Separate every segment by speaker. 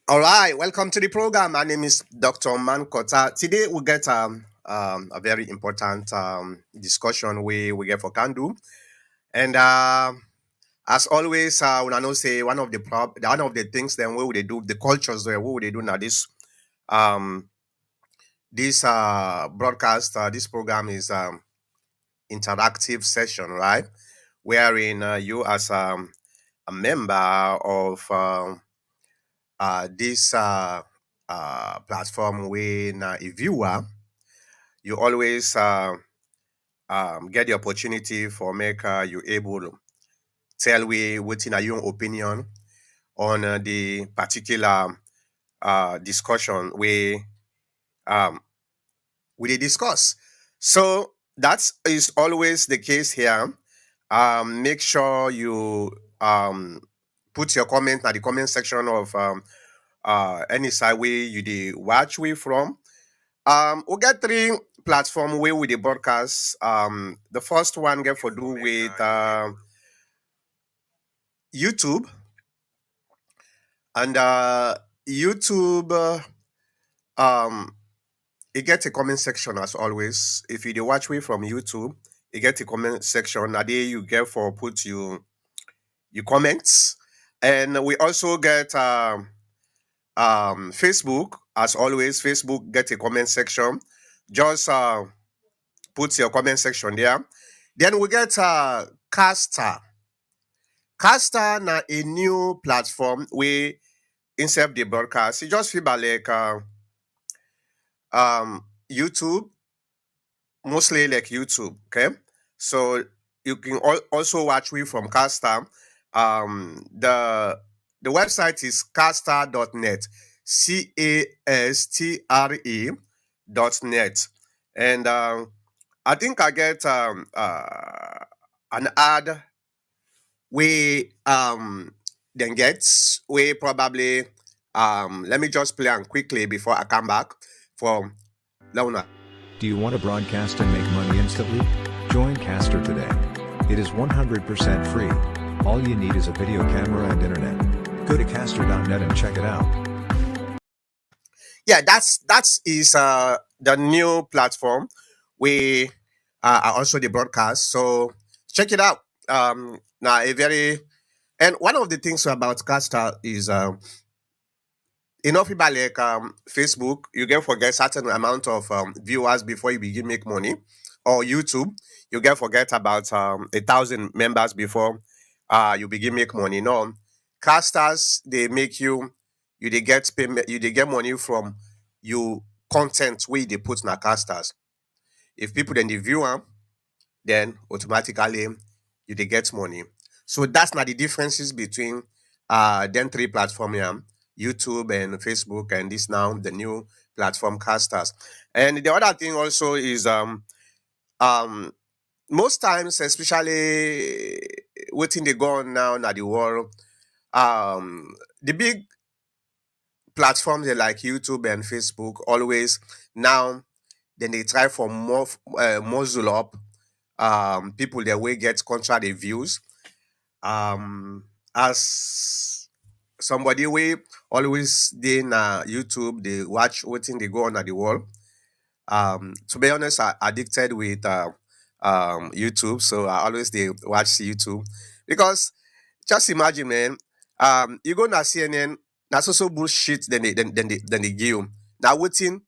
Speaker 1: All right, welcome to the program. My name is Dr. Mankota. Today we get a very important discussion we get for Kandu. And as always, when I know say one of the things then what would they do, the cultures there, what would they do now um this broadcast, this program is interactive session, right? Wherein you as a member of this platform when a viewer you always get the opportunity for make you able to tell we within a your opinion on the particular discussion um, we dey discuss. So that is always the case here. Make sure you put your comment at the comment section of any side way you dey watch we from. We get three platform where we dey broadcast. The first one get for do with YouTube, and YouTube. Um, it get a comment section as always. If you dey watch me from YouTube, you get a comment section. Na there you get for put you comments, and we also get Facebook as always. Facebook get a comment section. Just put your comment section there. Then we get Caster. Caster na a new platform where instead of the broadcast, it just feel like YouTube, mostly like YouTube. Okay, so you can also watch me from Caster. The website is caster.net, castre.net, and I think I get an ad we then gets we probably let me just play on quickly before I come back from Launa.
Speaker 2: Do you want to broadcast and make money instantly? Join Caster today. It is 100% free. All you need is a video camera and internet. Go to caster.net and check it out.
Speaker 1: Yeah, that is the new platform we are also the broadcast. So check it out. Now a very and one of the things about Caster is enough people like Facebook, you get forget certain amount of viewers before you begin make money, or YouTube, you get forget about 1,000 members before you begin make money. No, casters they make you they get payment, you they get money from you content where they put na casters. If people then the view am, then automatically you they get money. So that's not the differences between them three platform here, YouTube and Facebook, and this now the new platform Casters. And the other thing also is um most times, especially waiting they go on now na the world, the big platforms they like YouTube and Facebook always now then they try for more muzzle up people that way get contract reviews as somebody we always dey na YouTube they watch wetin they go on at the wall. To be honest, I addicted with YouTube, so I always they watch YouTube because just imagine, man. You go na CNN, that's also bullshit. Then they give you now waiting.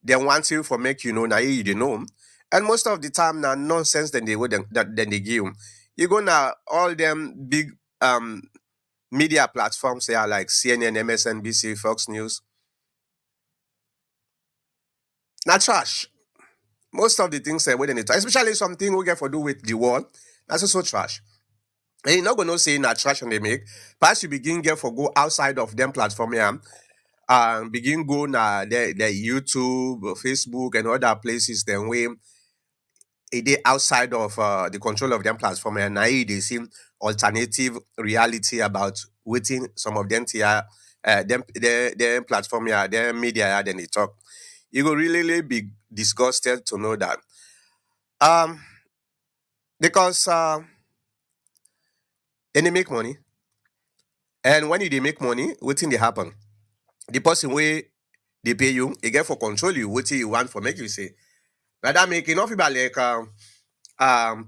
Speaker 1: They want you for make you know now you dey know, and most of the time now nonsense. Then they would then they give you. You go now all them big media platforms they are like CNN, MSNBC, Fox News. Not trash. Most of the things they wouldn't especially something we get for do with the world. That's also trash. And you're not gonna say not trash and they make. Perhaps you begin get for go outside of them platform here. Begin go na the YouTube, Facebook, and other places then we a day outside of the control of them platform and now they see alternative reality about waiting some of them here them platform here, them media here, then they talk. You will really be disgusted to know that. Um because then they make money. And when they make money, what thing they happen? the person wey dey pay you, e get for control you wetin you want for make you say. Rather make e no fit be like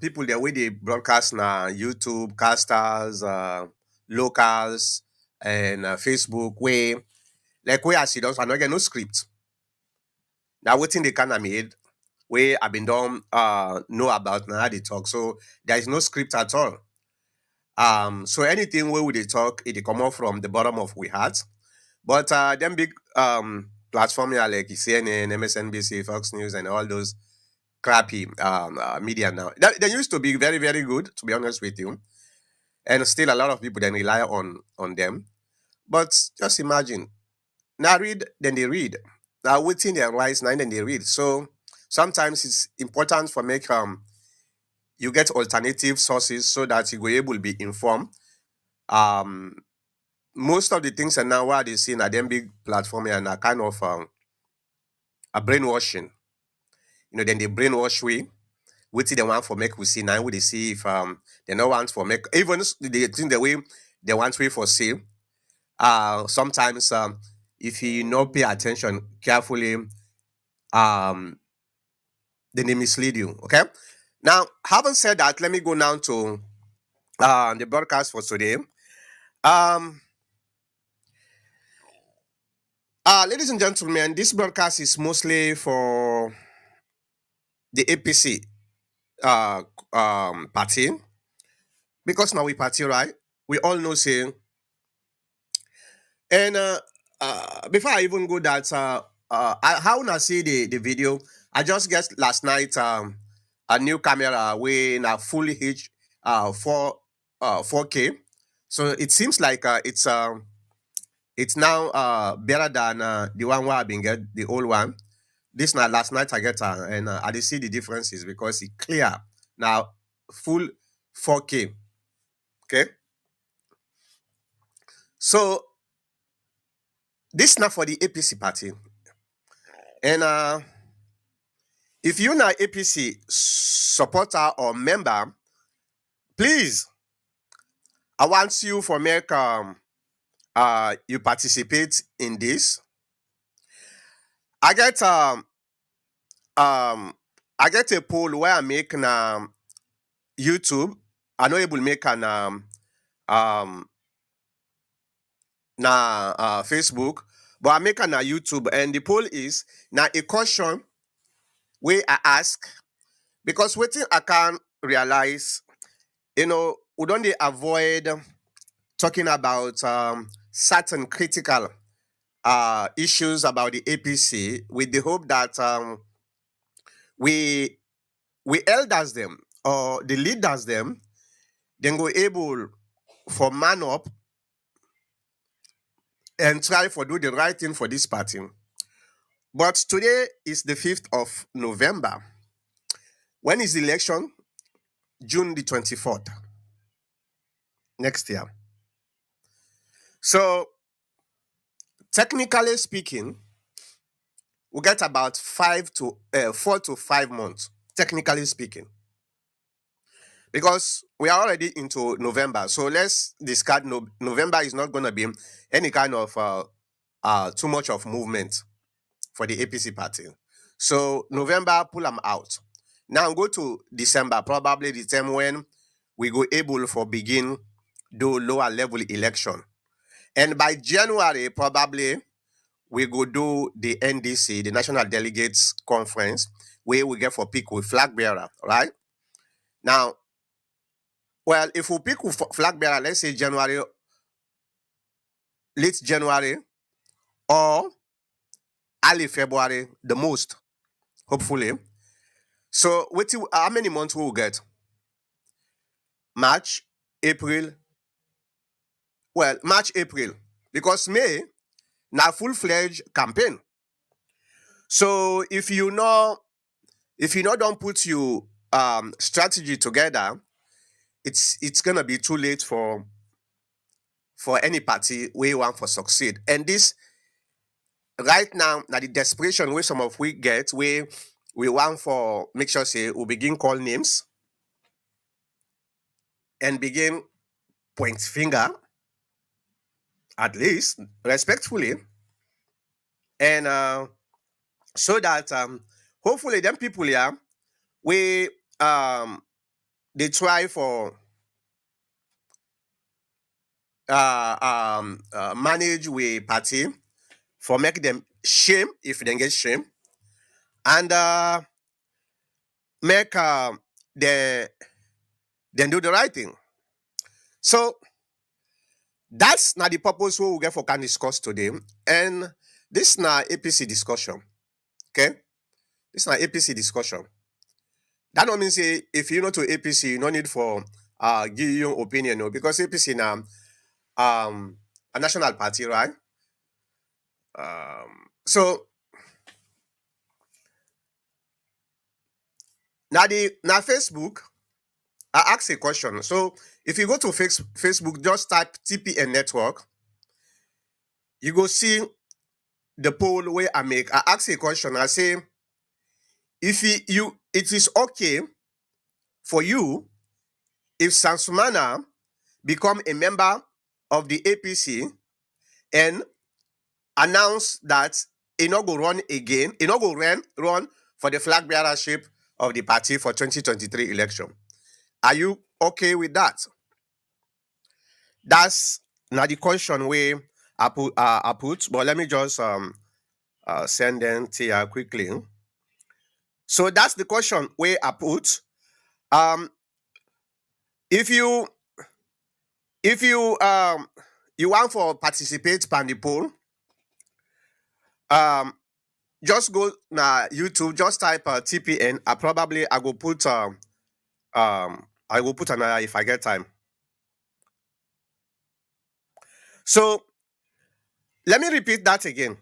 Speaker 1: people dem wey dey broadcast na YouTube, casters, locals, and Facebook wey like wey as e don I no get no script. Na wetin dey kind of made wey I been don know about na how they talk. So there is no script at all. So anything wey we dey talk, it dey comot from the bottom of we heart. But them big platform here like CNN, MSNBC, Fox News, and all those crappy media now. They used to be very, very good, to be honest with you. And still a lot of people then rely on them. But just imagine, now read, then they read. Now waiting their wise, now then they read. So sometimes it's important for make you get alternative sources so that you will able to be informed. Um Most of the things and now what they see na them big platform and a kind of a brainwashing. Then they brainwash we. What they want for make we see now we they see if they no want for make even they think the way they want we for see. Sometimes if you not pay attention carefully, um then they mislead you. Okay. Now, having said that, let me go now to the broadcast for today. Um Ladies and gentlemen, this broadcast is mostly for the APC party because now we party, right? We all know say. And before I even go that, how I see the video, I just guessed last night a new camera with a full H 4K. So it seems like it's now better than the one where I've been get the old one. This now last night I get and I did see the differences because it clear now full 4K. Okay, so this now for the APC party, and if you're not APC supporter or member, please I want you for make you participate in this. I get um I get a poll where I make na YouTube. I know able make an um na Facebook, but I make an YouTube, and the poll is now a question where I ask because waiting I can realize, we don't dey avoid talking about certain critical issues about the APC with the hope that we elders them or the leaders them then go able for man up and try for do the right thing for this party. But today is the 5th of November. When is the election? June the 24th next year. So technically speaking, we get about 4 to 5 months, technically speaking. Because we are already into November. So let's discard November is not gonna be any kind of too much of movement for the APC party. So November, pull them out. Now go to December, probably the time when we go able for begin do lower level election. And by January, probably we go do the NDC, the National Delegates Conference, where we get for pick with flag bearer, right? Now, well, if we pick with flag bearer, let's say January, late January, or early February, the most, hopefully. So, how many months will we get? March, April. Well, March, April, because May now full-fledged campaign. So if you know don't put your strategy together, it's gonna be too late for any party we want for succeed. And this right now, the desperation where some of we get, where we want for make sure say we begin call names and begin point finger, at least respectfully, and so that hopefully them people here we they try for manage with party for make them shame if they get shame and make the then do the right thing. So that's not the purpose we will get for can discuss today. And this na APC discussion. Okay? This na APC discussion. That don't mean say if you know to APC, you no need for give your opinion, no, because APC now a national party, right? So now Facebook, I ask a question. So if you go to Facebook, just type TPN network, you go see the poll where I make. I ask a question. I say, if it is okay for you if Sumana become a member of the APC and announce that he not go run again, he not go run for the flag bearership of the party for 2023 election. Are you okay with that? That's not the question where I put, but let me just send them to you quickly. So that's the question where I put. Um, if you you want for participate pan the poll, um, just go na YouTube, just type TPN. I will put I will put another if I get time. So let me repeat that again.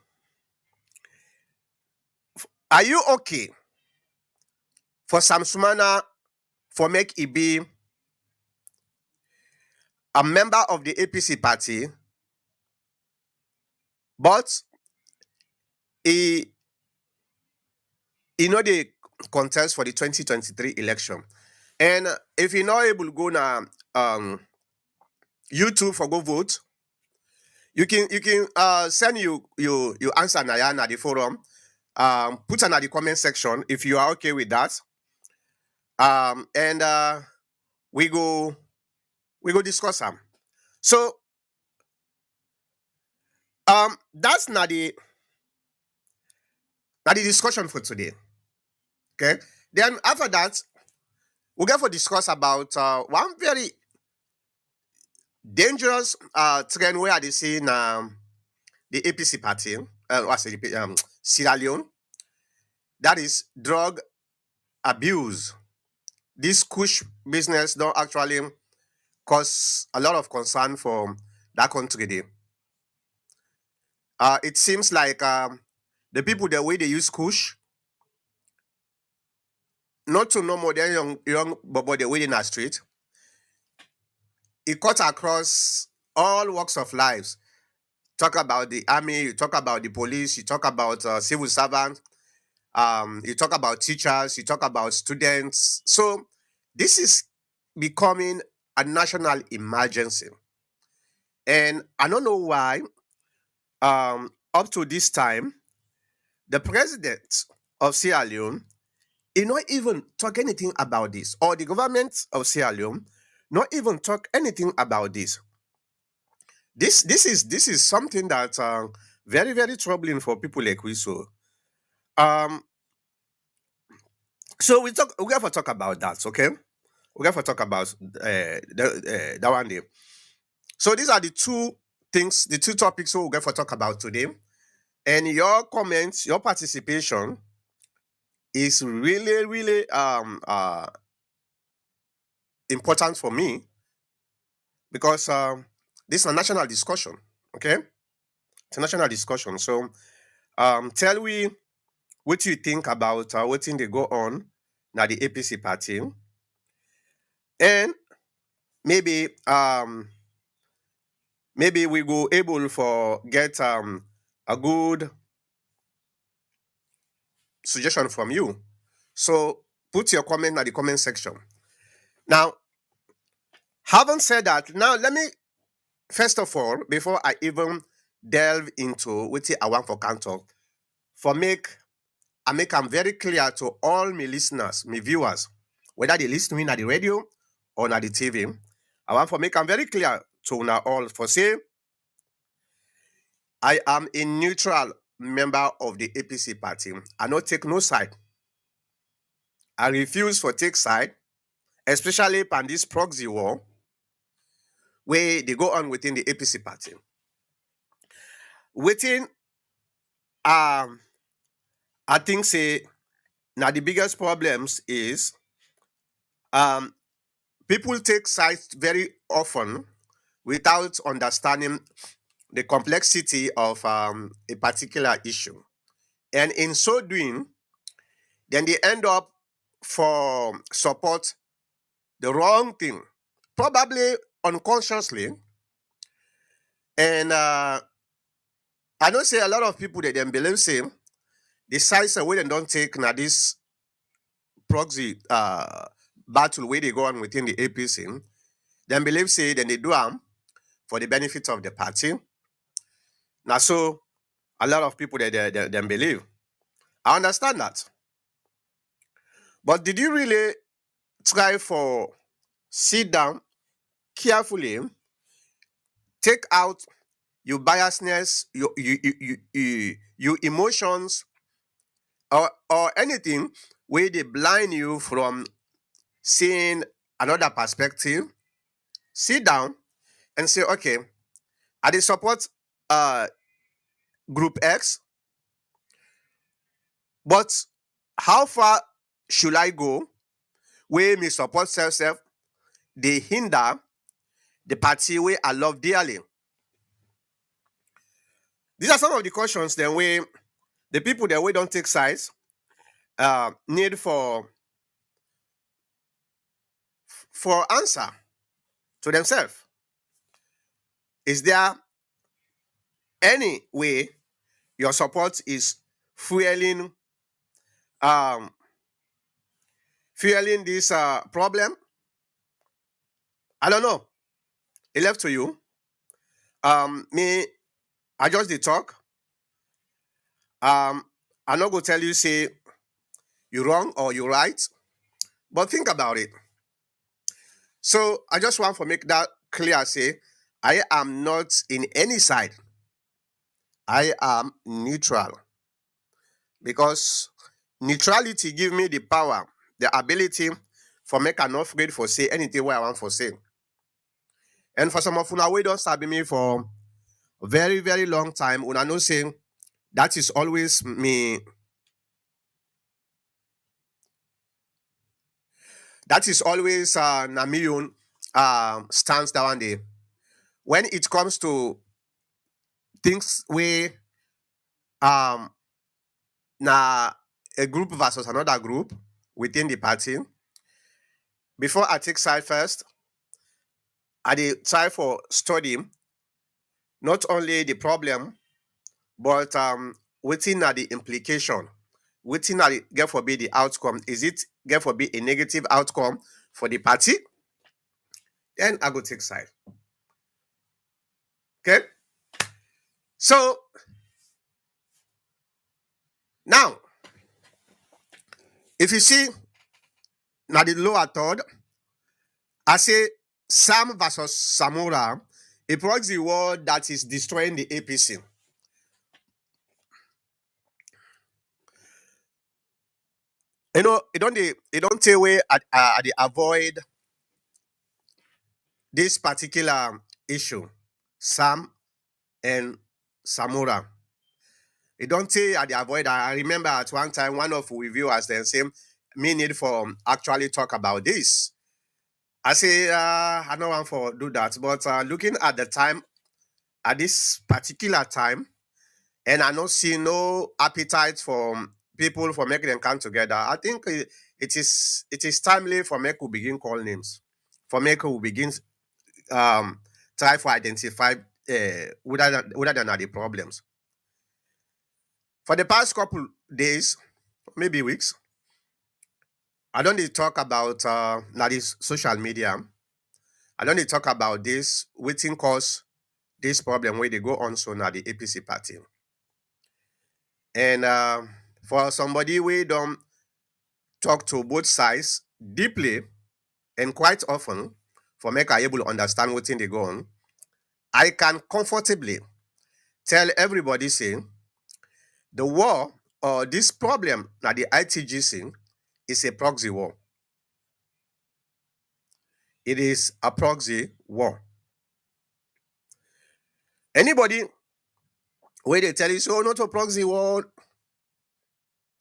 Speaker 1: Are you okay for Sam Sumana for make it be a member of the APC party, but he know the contest for the 2023 election? And if you're not able to go na YouTube for go vote, you can send you answer na the forum. Put an at the comment section if you are okay with that. And we go discuss them. So that's not the discussion for today. Okay. Then after that, we're going to discuss about one very dangerous trend where they see in the APC party, what's it, Sierra Leone. That is drug abuse. This kush business don't actually cause a lot of concern for that country. It seems like the people the way they use kush, not to know more than young but the way in the street, it cut across all walks of lives. Talk about the army, you talk about the police, you talk about civil servants, you talk about teachers, you talk about students. So this is becoming a national emergency. And I don't know why, up to this time, the president of Sierra Leone, he not even talk anything about this, or the government of Sierra Leone not even talk anything about this. This is something that very very troubling for people like we. Um we have to talk about that, okay? We have to talk about that one day. So these are the two things, the two topics we have to talk about today. And your comments, your participation is really really important for me because this is a national discussion. Okay, it's a national discussion. So tell me what you think about what thing they go on now the APC party, and maybe maybe we go able for get a good suggestion from you. So put your comment in the comment section. Now, having said that, now let me first of all, before I even delve into what I want for can talk, for make am very clear to all my listeners, my viewers, whether they lis ten me na the radio or na the TV. I want for make am very clear to una all for say I am a neutral member of the APC party. I no take no side. I refuse for take side, especially on this proxy war where they go on within the APC party. Within I think say now the biggest problems is um people take sides very often without understanding the complexity of a particular issue. And in so doing, then they end up for support the wrong thing, probably unconsciously. And I know say a lot of people that then believe say the sides away they don't take now this proxy battle where they go on within the APC, then believe say then they do for the benefit of the party. Now so a lot of people they then believe. I understand that. But did you really try for sit down carefully, take out your biasness, your emotions, or anything where they blind you from seeing another perspective? Sit down and say, okay, I dey support uh, group X, but how far should I go where me support self they hinder the party where I love dearly? These are some of the questions then where the people that we don't take sides need for answer to themselves. Is there any way your support is fueling um fueling this problem? I don't know. It left to you. Me, I just did talk. I not go tell you say you wrong or you right, but think about it. So I just want to make that clear. Say I am not in any side. I am neutral because neutrality give me the power, the ability for make an afraid for say anything where I want for say. And for some of una we don't sabi me for very very long time. Una know say that is always me. That is always na me own stance down there. When it comes to things where um na a group versus another group within the party, before I take side first, I dey try for study not only the problem but within are the implication, within are the get for be the outcome. Is it get for be a negative outcome for the party? Then I go take side. Okay. So now, if you see now the lower third, I say Sam versus Samura, a proxy war that is destroying the APC. You know, it don't take away at the avoid this particular issue, Sam and Samura. It don't say at the avoid. I remember at one time one of we viewers then say me need for actually talk about this. I say I don't want for do that, but looking at the time at this particular time, and I don't see no appetite for people for making them come together. I think it is timely for make we begin call names, for make we begin try to identify whether there are the problems. For the past couple days, maybe weeks, I don't need talk about now this social media. I don't need talk about this waiting cause this problem where they go on so now the APC party. And for somebody we don't talk to both sides deeply and quite often, for make I able to understand what's in the go on, I can comfortably tell everybody saying the war or this problem that the ITGC is a proxy war. It is a proxy war. Anybody where they tell you so not a proxy war,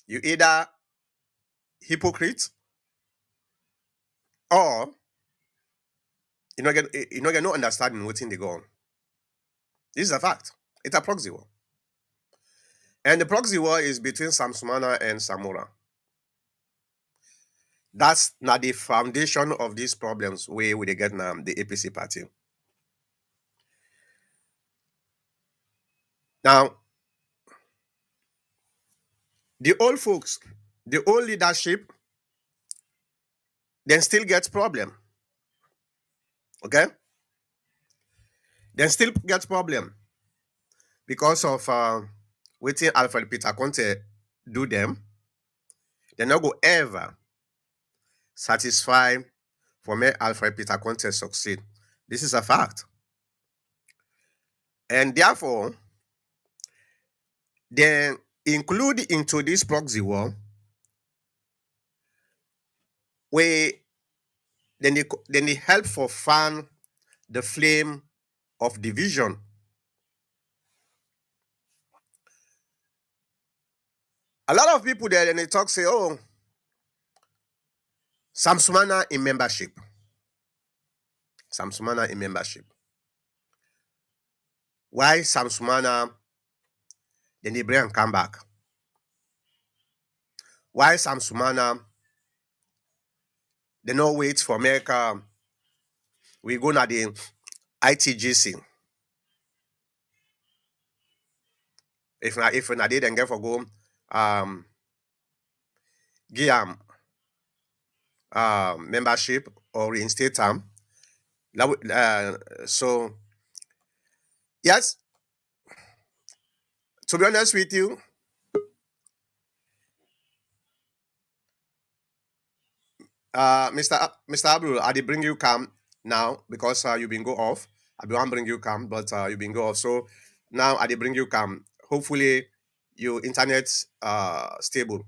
Speaker 1: you either hypocrite or you not get no understanding what's in the go on. This is a fact. It's a proxy war. And the proxy war is between Sumana and Sumura. That's not the foundation of these problems where we get now the APC party. Now, the old folks, the old leadership, then still gets problem. Okay? Then still gets problem because of waiting Alfred Peter Conte do them. They not go ever satisfy for make Alfred Peter Conte succeed. This is a fact. And therefore, they include into this proxy war where then they help for fan the flame of division. A lot of people there then they talk say, oh, Sumana in membership. Sumana in membership. Why Sumana then they bring and come back? Why Sumana they no wait for America? We go na the ITGC. If na they then get for go give membership or reinstate them. So yes, to be honest with you, Mr. Abdul, I did bring you come now because you been go off. I be want bring you come, but you been go off. So now I did bring you come. Hopefully, your internet stable.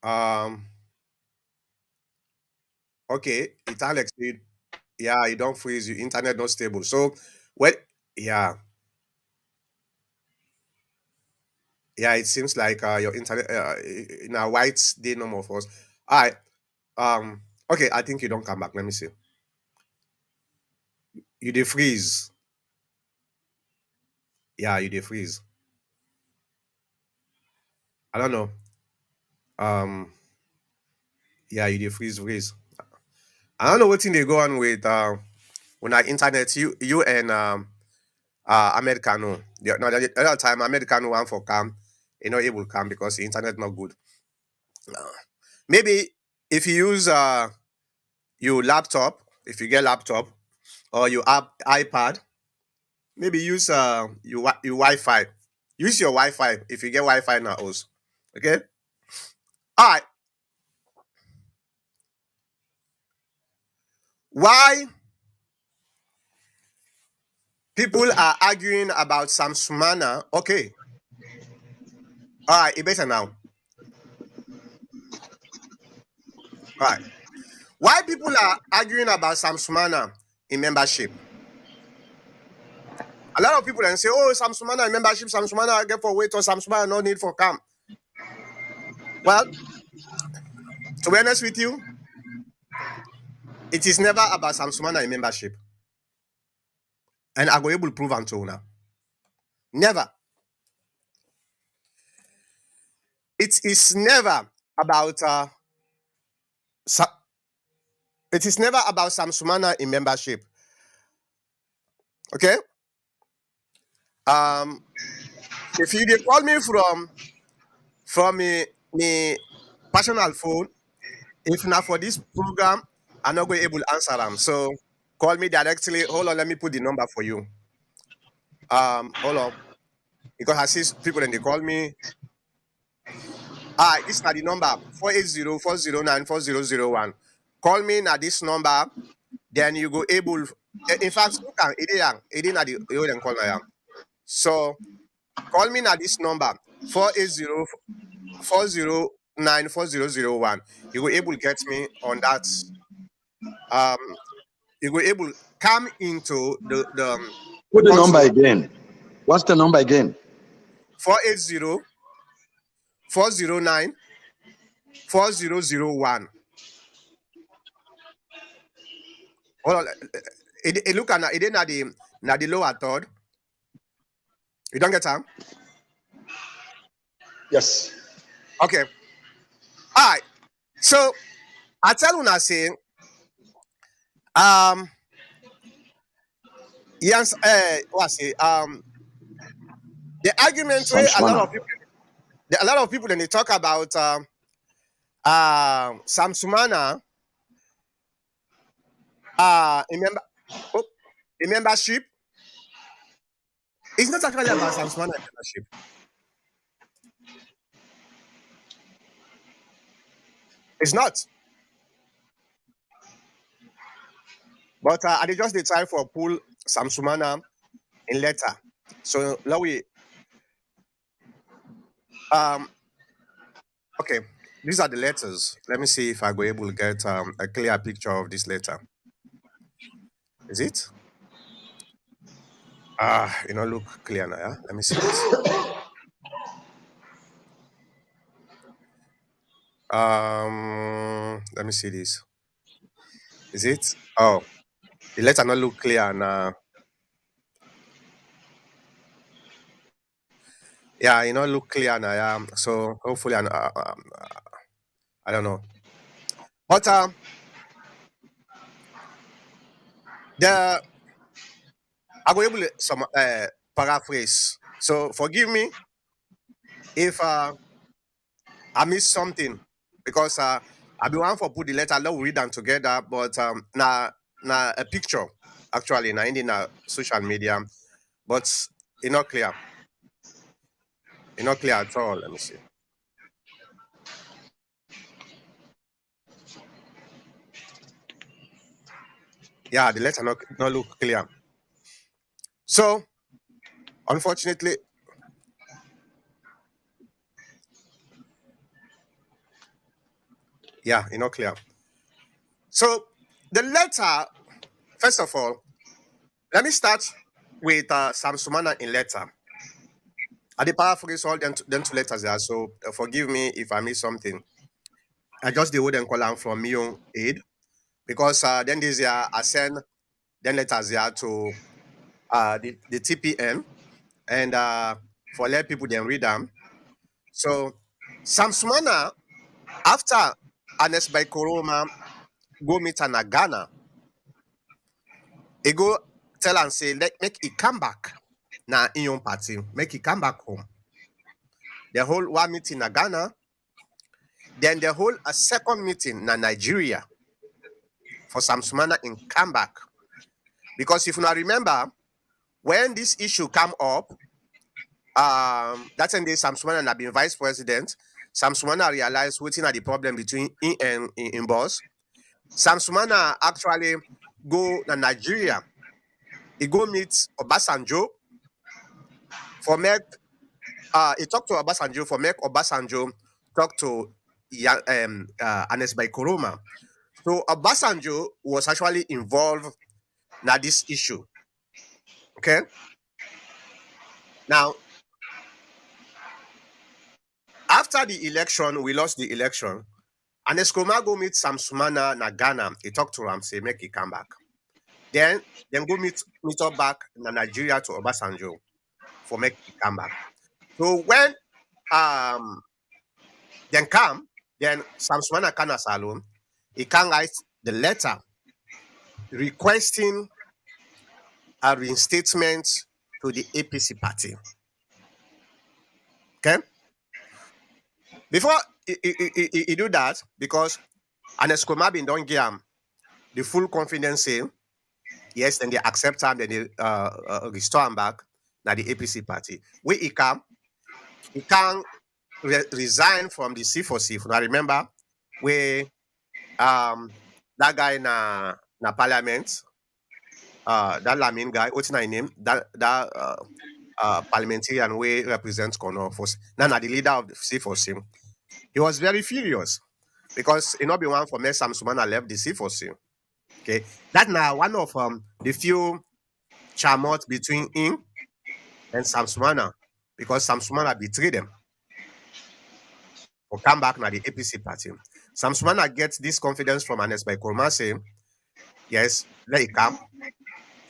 Speaker 1: Um, okay, it's Alex. Yeah, you don't freeze. Your internet not stable. So, what? Yeah, yeah. It seems like your internet now white day no more for us. All right. Okay. I think you don't come back. Let me see. You dey freeze. Yeah, you dey freeze. I don't know. Um, yeah, you dey freeze. I don't know what thing they go on with when I internet you and Americano. The other time Americano one for come, you know able to come because the internet not good. Maybe if you use your laptop, if you get laptop or your iPad, maybe use your Wi-Fi. Use your Wi-Fi if you get Wi-Fi now also. Okay? Alright. Why people are arguing about Sam Sumana? Okay. Alright, it better now. Alright. Why people are arguing about Sam Sumana in membership? A lot of people then say, oh, Sam Sumana in membership, Sam Sumana get for wait or Sam Sumana no need for camp. Well, to be honest with you, it is never about Sam Sumana in membership. And I go able to prove until now. Never. It is never about it is never about Sam Sumana in membership. Okay? If you dey call me from me personal phone, if not for this program, I'm not going able to answer them. So call me directly. Hold on, let me put the number for you. Hold on. Because I see people and they call me. This is the number 480-409-4001. Call me at this number, then you go able. In fact, you can it is at the you can call my. So call me at this number 480-409-4001. You will able get me on that. Um, you will able come into the
Speaker 3: Put the number
Speaker 1: console
Speaker 3: again. What's the number again?
Speaker 1: 480-409-4001. Hold on. It look at it is na the lower third. You don't get time?
Speaker 3: Yes.
Speaker 1: Okay. All right. So I tell you say yes what I say the argument
Speaker 3: Sam
Speaker 1: where
Speaker 3: Sumana.
Speaker 1: a lot of people then they talk about Sam Sumana remember oh, the membership. It's not actually about Sam Sumana membership. It's not. But I dey just dey try for pull Sam Sumana in letter. So now we um okay. These are the letters. Let me see if I go able to get a clear picture of this letter. Is it? Look clear now. Yeah? Let me see this. Let me see this. Is it? Oh, the letter not look clear now. Yeah, look clear now. Yeah. So hopefully, I don't know. But the I go able to some paraphrase. So forgive me if I missed something because I be one for put the letter. Let we read them together. But na a picture actually na in social media, but it's not clear. It's not clear at all. Let me see. Yeah, the letter not look clear. So unfortunately, yeah, it's not clear. So the letter, first of all, let me start with Sam Sumana in letter. I did paraphrase all them two letters there, so forgive me if I miss something. I just the word and column from me own aid because then this year I send then letters here to the TPN and for let people then read them. So Sam Sumana after Anes by Koroma go meet an Ghana, he go tell and say let make it come back na in your party, make it come back home. The whole one meeting na Ghana, then the whole a second meeting na Nigeria for Sam Sumana in come back. Because if you not remember, when this issue come up, that's when day Sam Sumana had been vice president. Sam Sumana realized what's the problem between him and in boss. Sam Sumana actually go to Nigeria. He go meet Obasanjo for make he talked to Obasanjo for make Obasanjo talk to Anes by Koroma. So Obasanjo was actually involved in this issue. Okay. Now, after the election, we lost the election. And Eskroma go meet Sam Sumana na Ghana. He talked to him, say make he come back. Then go meet up back in Nigeria to Obasanjo for make he come back. So when then Sam Sumana can alone, he can write the letter requesting a reinstatement to the APC party. Okay. Before he do that, because Anes Komabin don't give him the full confidence saying Yes, then they accept him, then they restore him back. Now the APC party. Where he can resign from the C4C. Now remember, where that guy na parliament, that Lamin guy, what's his name? That parliamentarian way represents Kono for now the leader of the C4C. He was very furious because it not be one for me Sam Sumana left the C4C. Okay. That now one of the few chamot between him and Sam Sumana because Sam Sumana betrayed them or come back now the APC party. Sam Sumana gets this confidence from Anes by Kurma saying, yes, let it come.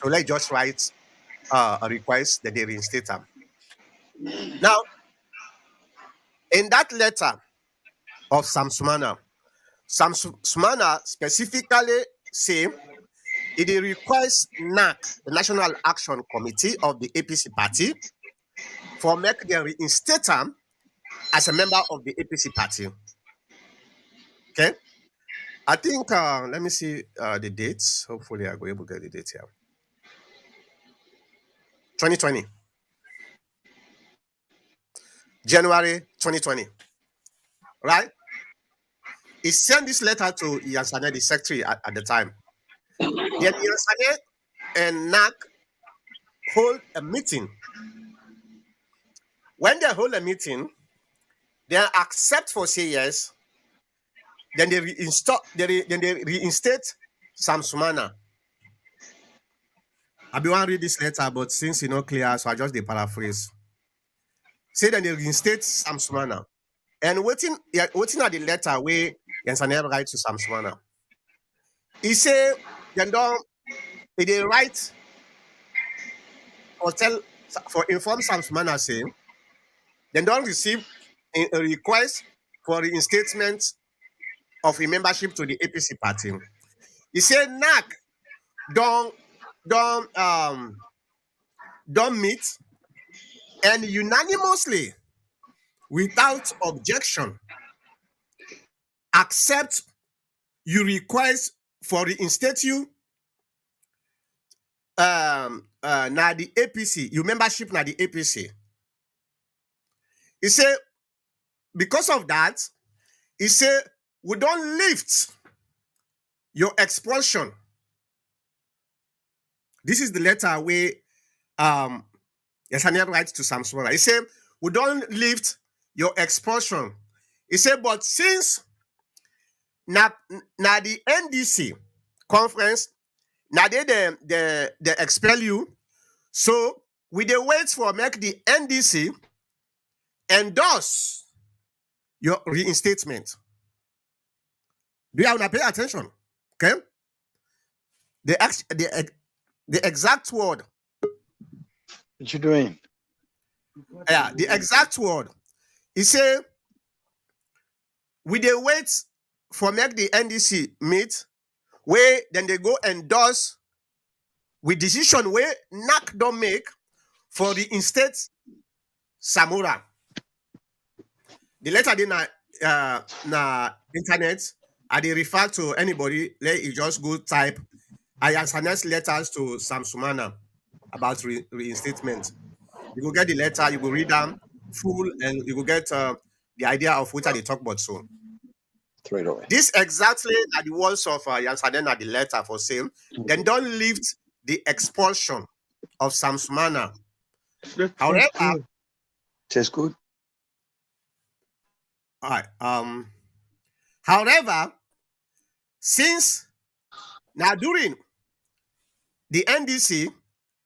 Speaker 1: So let just write a request that they reinstate him. Now, in that letter of Sam Sumana specifically say it requires NAC, the National Action Committee of the APC party, for make them reinstate him as a member of the APC party. Okay. I think let me see the dates. Hopefully I'll be able to get the date here. 2020. January 2020. Right? He sent this letter to Yansane, the secretary at the time. Then Yansane and NAC hold a meeting. When they hold a meeting, they accept for say yes. Then they reinstate Sam Sumana. I be want to read this letter, but since it's not clear, so I just paraphrase. Say that they reinstate Sam Sumana. And waiting at the letter where Yansane write to Sam Sumana. He say they write or inform Sam Sumana saying they don't receive a request for reinstatement of a membership to the APC party. He said NAC don't meet and unanimously, without objection, accept your request for reinstate you na the APC, your membership na the APC. He said, because of that, he said, we don't lift your expulsion. This is the letter where Yansane writes to Sam Sumana. He said, we don't lift your expulsion. He said, but since na the NDC conference, now they expel you, so we dey wait for make the NDC endorse your reinstatement. Do you have to pay attention? Okay. The exact word.
Speaker 3: What you doing?
Speaker 1: Yeah, the exact word. He say we dey wait for make the NDC meet, where then they go endorse with decision where NAC don't make for the instate Sumura. The letter did na internet, and they refer to anybody, let you just go type Yansane letters to Sam Sumana about reinstatement. You will get the letter, you will read them full, and you will get the idea of what they talk about soon.
Speaker 3: Throw it away.
Speaker 1: This exactly are the words of Yansane at the letter for sale. Then don't lift the expulsion of Sam Sumana. However,
Speaker 3: Tastes good.
Speaker 1: all right, however, since now during the NDC,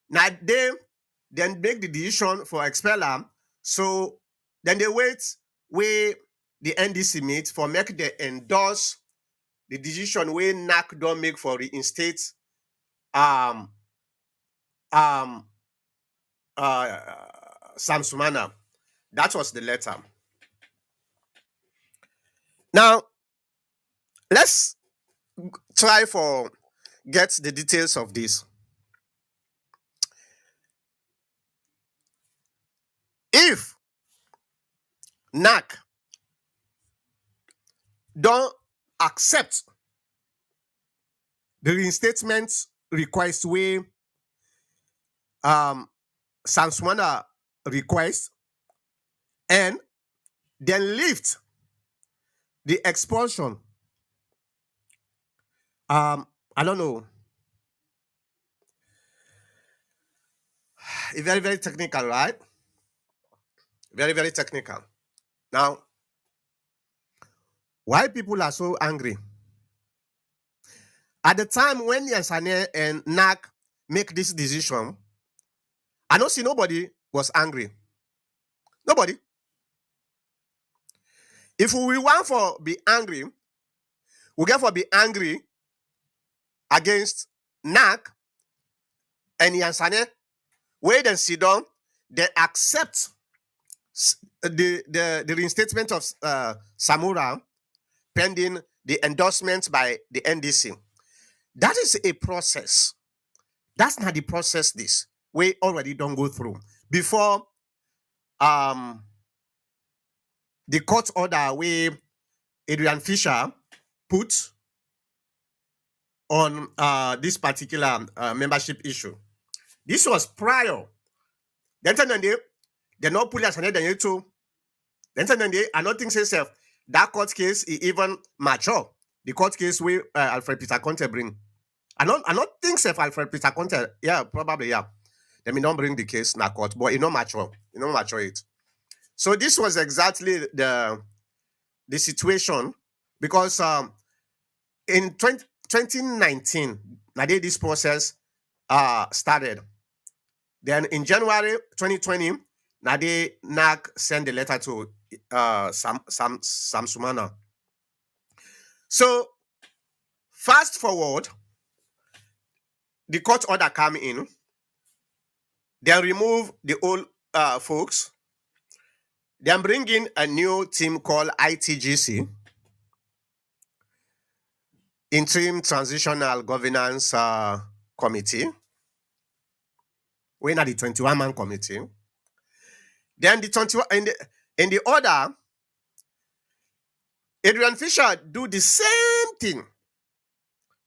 Speaker 1: now they then make the decision for expel them, so then they wait where the NDC meet for make they endorse the decision where NAC don't make for reinstate Sam Sumana. That was the letter. Now let's try for get the details of this. If NAC don't accept the reinstatement request we Sumana request and then lift the expulsion. I don't know. It's very, very technical, right? Very, very technical. Now, why people are so angry? At the time when Yansane and NAC make this decision, I don't see nobody was angry. Nobody. If we want for be angry, we get for be angry against NAC and Yansane, wait and sit down, they accept the reinstatement of Sumura pending the endorsement by the NDC. That is a process. That's not the process this we already don't go through before the court order where Adrian Fisher put on this particular membership issue. This was prior. Then they not put us on the too. Then I don't think self that court case is even mature. The court case where Alfred Peter Conte bring. I don't think self Alfred Peter Conte. Yeah, probably yeah. They may not bring the case in a court, but it not mature. You know mature it. So this was exactly the situation because in 2019, now this process started. Then in January 2020, Nade NAC sent a letter to Sumana. So fast forward, the court order come in. Then remove the old folks. Then bring in a new team called ITGC, Interim Transitional Governance Committee. We're not the 21-man committee. Then the 21 in the order, Adrian Fisher do the same thing,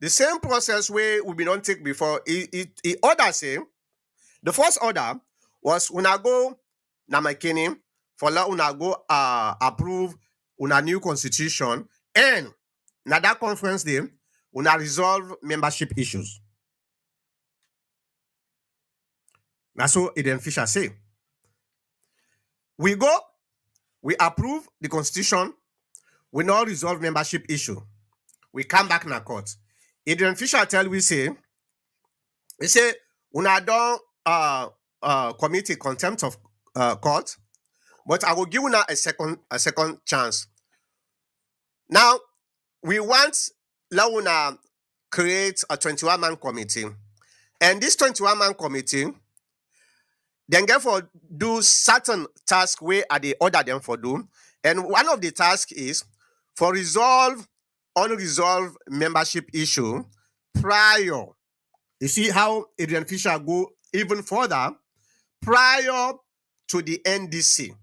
Speaker 1: the same process where we been on take before. He order say the first order was una go na McKinney for la una go approve una new constitution and na that conference day una resolve membership issues. That's what Adrian Fisher say. We go, we approve the constitution, we not resolve membership issue. We come back in a court. Adrian Fisher tell we say, he say, una don't commit a contempt of court, but I will give una a second chance. Now, we want Launa create a 21-man committee. And this 21-man committee, then get for do certain tasks where are they order them for do. And one of the tasks is for resolve unresolved membership issue prior. You see how Adrian Fisher go even further prior to the NDC,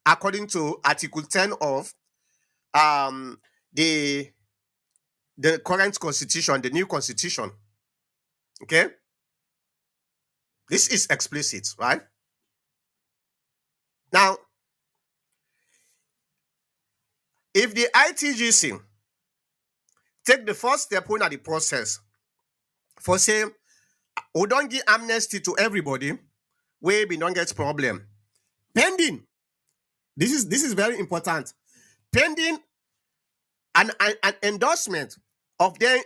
Speaker 1: according to Article 10 of the current constitution, the new constitution. Okay? This is explicit, right? Now, if the ITGC take the first step in the process for say, we don't give amnesty to everybody, where we don't get problem. Pending, this is very important. Pending an endorsement of their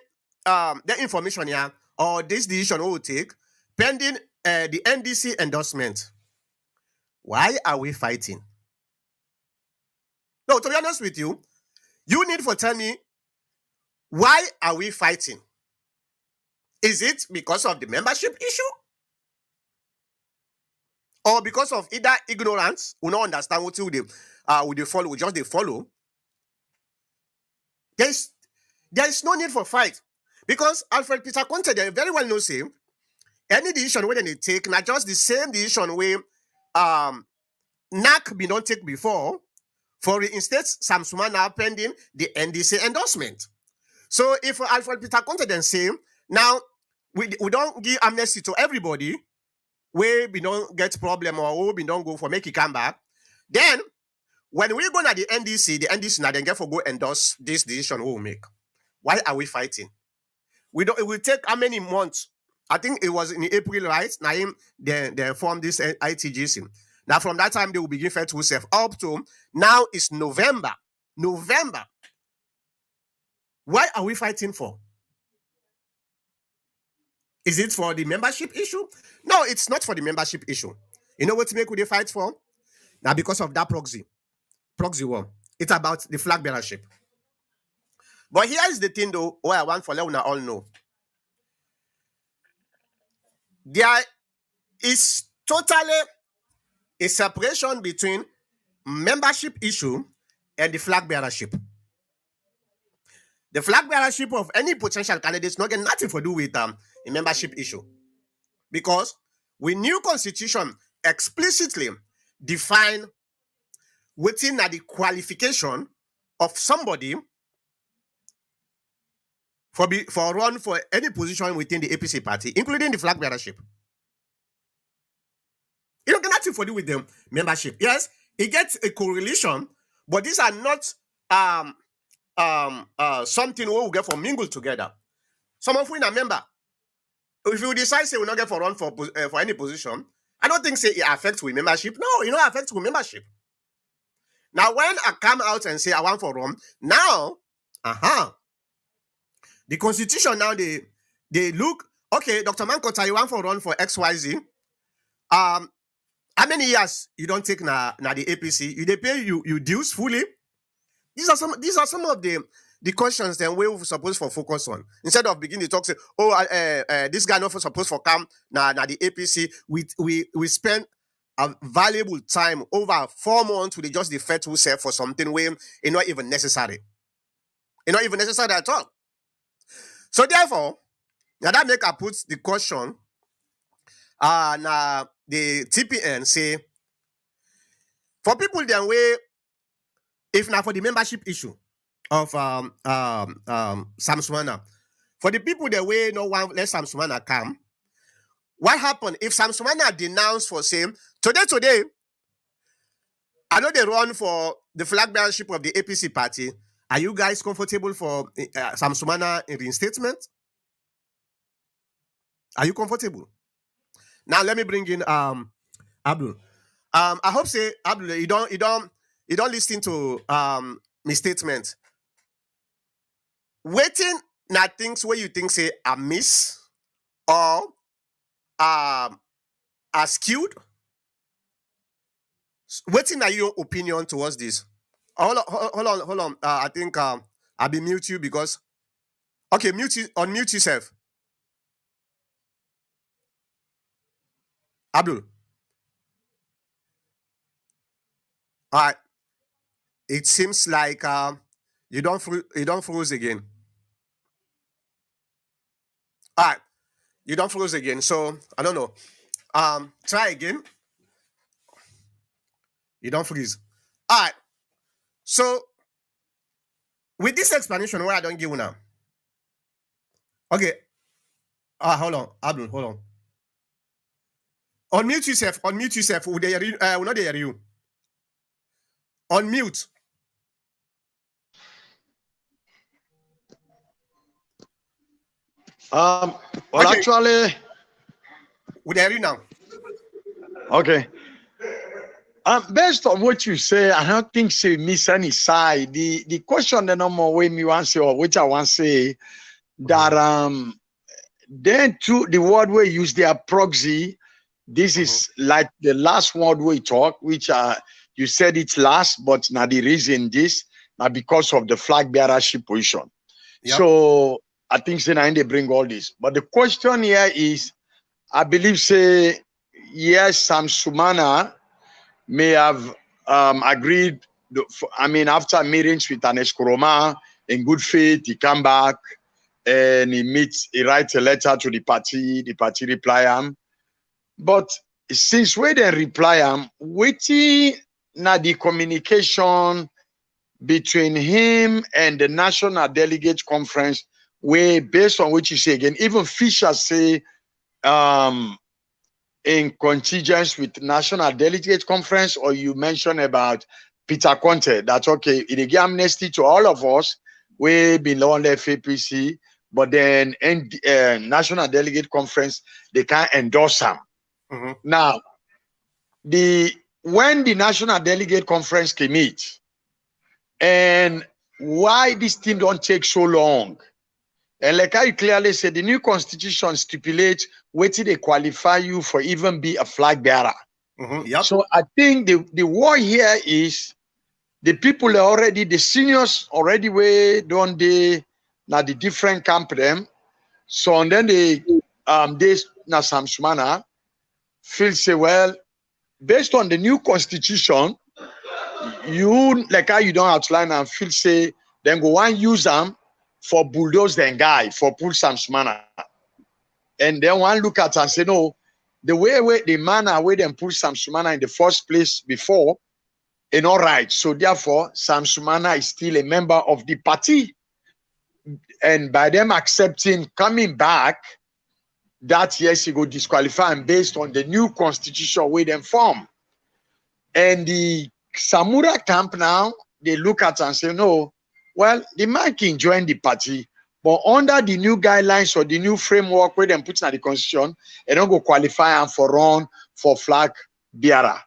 Speaker 1: information here, or this decision we will take, pending the NDC endorsement. Why are we fighting? No, to be honest with you, you need to tell me, why are we fighting? Is it because of the membership issue? Or because of either ignorance, we don't understand what they follow, we just they follow? There is no need for fight. Because Alfred Peter Conte, they very well know say, any decision where they take, not just the same decision where NAC be not take before, for instance, Sumana pending the NDC endorsement. So if Alfred Peter Conte then say, now we don't give amnesty to everybody where we don't get problem or we don't go for make it come back. Then when we go to the NDC now then get for go endorse this decision we will make. Why are we fighting? It will take how many months? I think it was in April, right? Now they formed this ITGC. Now from that time they will begin fight with self up to now it's November. Why are we fighting for? Is it for the membership issue? No, it's not for the membership issue. You know what make we fight for? Now because of that proxy war. It's about the flag bearership. But here is the thing though, what I want for Leona all know. There is totally a separation between membership issue and the flag bearership. The flag bearership of any potential candidates not get nothing to do with a membership issue. Because we new constitution explicitly define within the qualification of somebody for run for any position within the APC party, including the flag bearership. You don't get nothing to do with the membership. Yes, it gets a correlation, but these are not something we will get for mingle together. Some of we are member. If you decide say we not get for run for any position, I don't think say it affects with membership. No, it not affects with membership. Now when I come out and say I want for run, now, the constitution now they look, okay, Dr. Mankota, you want for run for XYZ. How many years you don't take na the APC? They pay you dues fully. These are some of the questions then we're supposed to focus on. Instead of beginning to talk, say, this guy not supposed to come na the APC. We spend a valuable time over 4 months with just the federal self for something where it's not even necessary. It's not even necessary at all. So therefore, now that make I put the question, now the TPN say, for people then way, if not for the membership issue of Sumana, for the people that way no one let Sumana come, what happened if Sumana denounced for saying today, I know they run for the flag bearership of the APC party. Are you guys comfortable for Sumana in reinstatement? Are you comfortable? Now let me bring in Abdul. I hope say Abdul, you don't listen to my statement. Waiting na things where you think say are miss or are skewed. Waiting na your opinion towards this. Hold on. I think I'll be mute you because unmute yourself. Abdul. All right. It seems like you don't froze again. All right. You don't froze again. So I don't know. Try again. You don't freeze. All right. So with this explanation, where I don't give you now. Okay. Hold on, Abdul. Hold on. Unmute yourself. We'll not hear you. Unmute.
Speaker 3: Well,
Speaker 1: Okay.
Speaker 3: actually,
Speaker 1: We'll hear you now.
Speaker 3: okay. Based on what you say, I don't think say miss any side. The question the number way me want say or which I want say that then to the word we use their proxy. This is like the last word we talk, which you said it last, but now the reason this now because of the flag bearership position.
Speaker 1: Yep.
Speaker 3: So I think say now they bring all this. But the question here is, I believe say yes, some Sumana may have agreed. After meetings with Anes Kuroma in good faith, he come back and he writes a letter to the party reply him. But since we didn't reply him, waiting na the communication between him and the National Delegate Conference where based on what you say again, even Fisher say in contingence with National Delegate Conference, or you mentioned about Peter Conte, that okay, it give amnesty to all of us, we belong to FAPC, but then in National Delegate Conference, they can't endorse them.
Speaker 1: Mm-hmm.
Speaker 3: Now, when the National Delegate Conference can meet, and why this thing don't take so long? And like I clearly said, the new constitution stipulates where they qualify you for even be a flag bearer.
Speaker 1: Mm-hmm. Yep.
Speaker 3: So I think the war here is the people are already, the seniors already way don't they now the different camp them. So and then they now some Sumana feel say, well, based on the new constitution, you like how you don't outline and feel say then go and use them for bulldoze then guy for pull some Sumana. And then one look at and say, no, the way the manner way them pull some Sumana in the first place before, and all right. So therefore, Sam Sumana is still a member of the party. And by them accepting coming back, that yes, he go disqualify him based on the new constitution way them form. And the Samura camp now, they look at and say, no, well, the man can join the party, but under the new guidelines or the new framework where them put in the constitution, they don't go qualify him for run for flag bearer.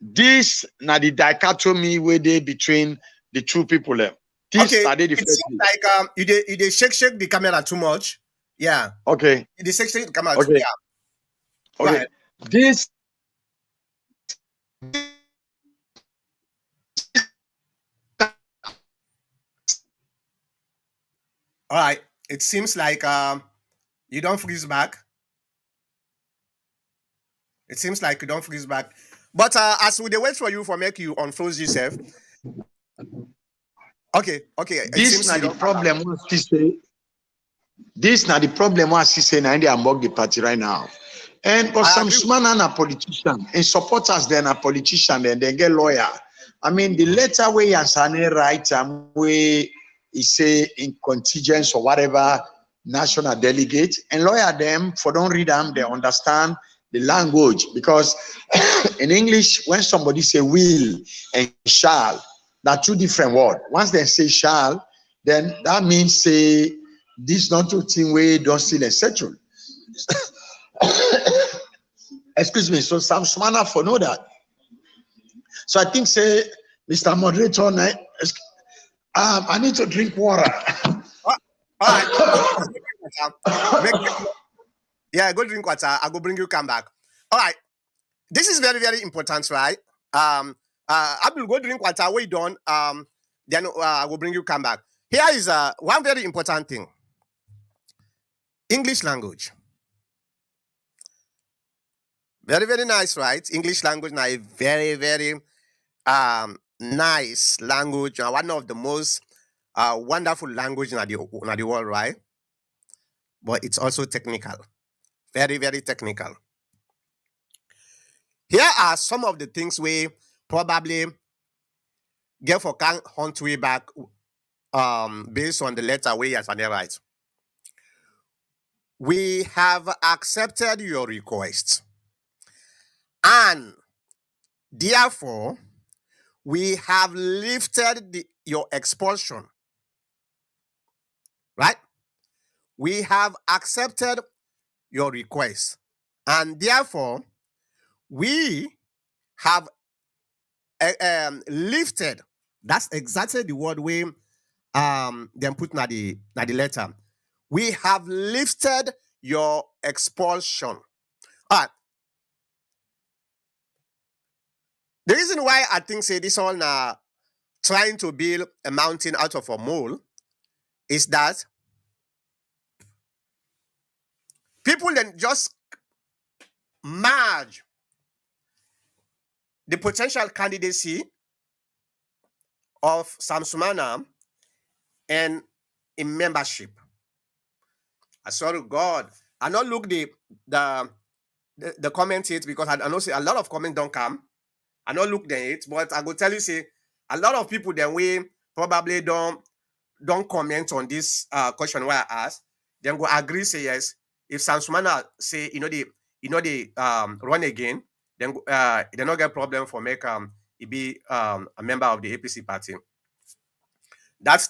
Speaker 3: This na the dichotomy where they between the two people. This
Speaker 1: Okay.
Speaker 3: na the
Speaker 1: It seems like you dey shake the camera too much. Yeah.
Speaker 3: okay.
Speaker 1: You dey shake the camera
Speaker 3: Okay.
Speaker 1: too. Yeah. Go
Speaker 3: Okay.
Speaker 1: ahead.
Speaker 3: This
Speaker 1: All right. It seems like you don't freeze back. It seems like you don't freeze back. But as we dey wait for you for make you unfroze yourself. Okay. It
Speaker 3: this
Speaker 1: seems
Speaker 3: na
Speaker 1: you
Speaker 3: the
Speaker 1: don't-
Speaker 3: problem. What she say? This na the problem. What she say? Now they among the party right now. And but
Speaker 1: I
Speaker 3: some
Speaker 1: agree.
Speaker 3: Sumana na politician and supporters then a politician then they get lawyer. I mean the letter way Yansane write way he say in contingence or whatever national delegate and lawyer them for don't read them they understand the language because in English when somebody say will and shall they're two different words. Once they say shall, then that means say this not two thing way don't still settle. Excuse me. So Sam Sumana for know that. So I think say Mr. Moderator, I need to drink water.
Speaker 1: All right. Go drink water. I go bring you come back. All right. This is very, very important, right? I will go drink water. We done. Then I will bring you come back. Here is one very important thing. English language. Very, very nice, right? English language now a very, very nice language. One of the most wonderful language in the world, right? But it's also technical. Very, very technical. Here are some of the things we probably get for can hunt way back based on the letter we as an right. We have accepted your request. And therefore, we have lifted your expulsion. Right? We have accepted your request. And therefore, we have lifted. That's exactly the word we then put na the letter. We have lifted your expulsion. All right. The reason why I think say this one trying to build a mountain out of a mole is that people then just merge the potential candidacy of Sam Sumana and in membership. I swear to God, I not look the comments it because I know say a lot of comments don't come. I not look them it, but I go tell you say a lot of people then we probably don't don't comment on this question where I asked, then go agree say yes. If Sumana say they run again, then they not get problem for make he be a member of the APC party. That's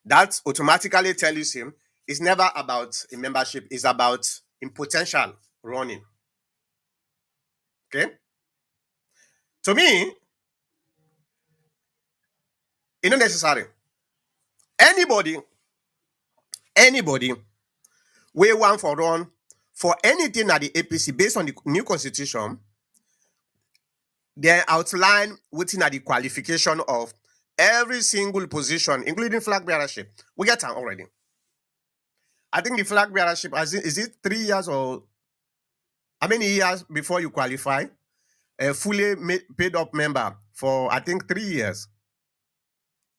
Speaker 1: that automatically tells him it's never about a membership, it's about in potential running. Okay. To me, it's not necessary. Anybody we want for run for anything at the APC based on the new constitution, they outline within at the qualification of every single position, including flag bearership. We get them already. I think the flag bearership, is it 3 years or how many years before you qualify? A fully paid up member for I think 3 years.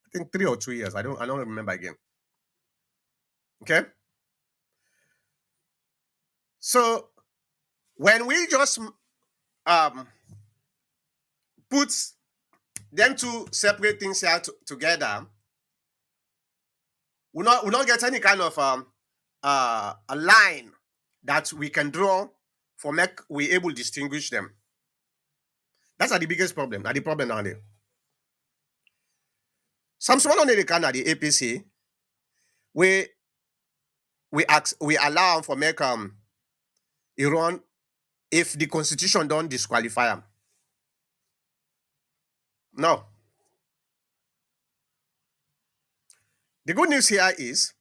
Speaker 1: I think 3 or 2 years. I don't remember again. Okay. So when we just put them two separate things here together, we not get any kind of a line that we can draw for make we able to distinguish them. That's the biggest problem. That's the problem down there. Some small on the can at the APC, we allow for make Iran if the constitution don't disqualify them. No. The good news here is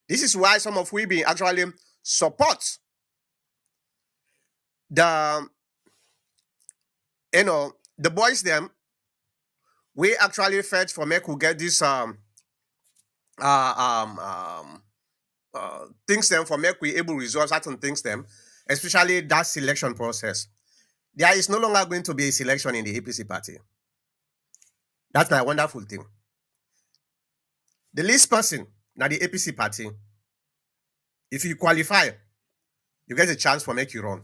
Speaker 1: this is why some of we be actually support the the boys them we actually fed for make who get this things them for make we able to resolve certain things them, especially that selection process. There is no longer going to be a selection in the APC party. That's my wonderful thing. The least person now the APC party, if you qualify, you get a chance for make you run.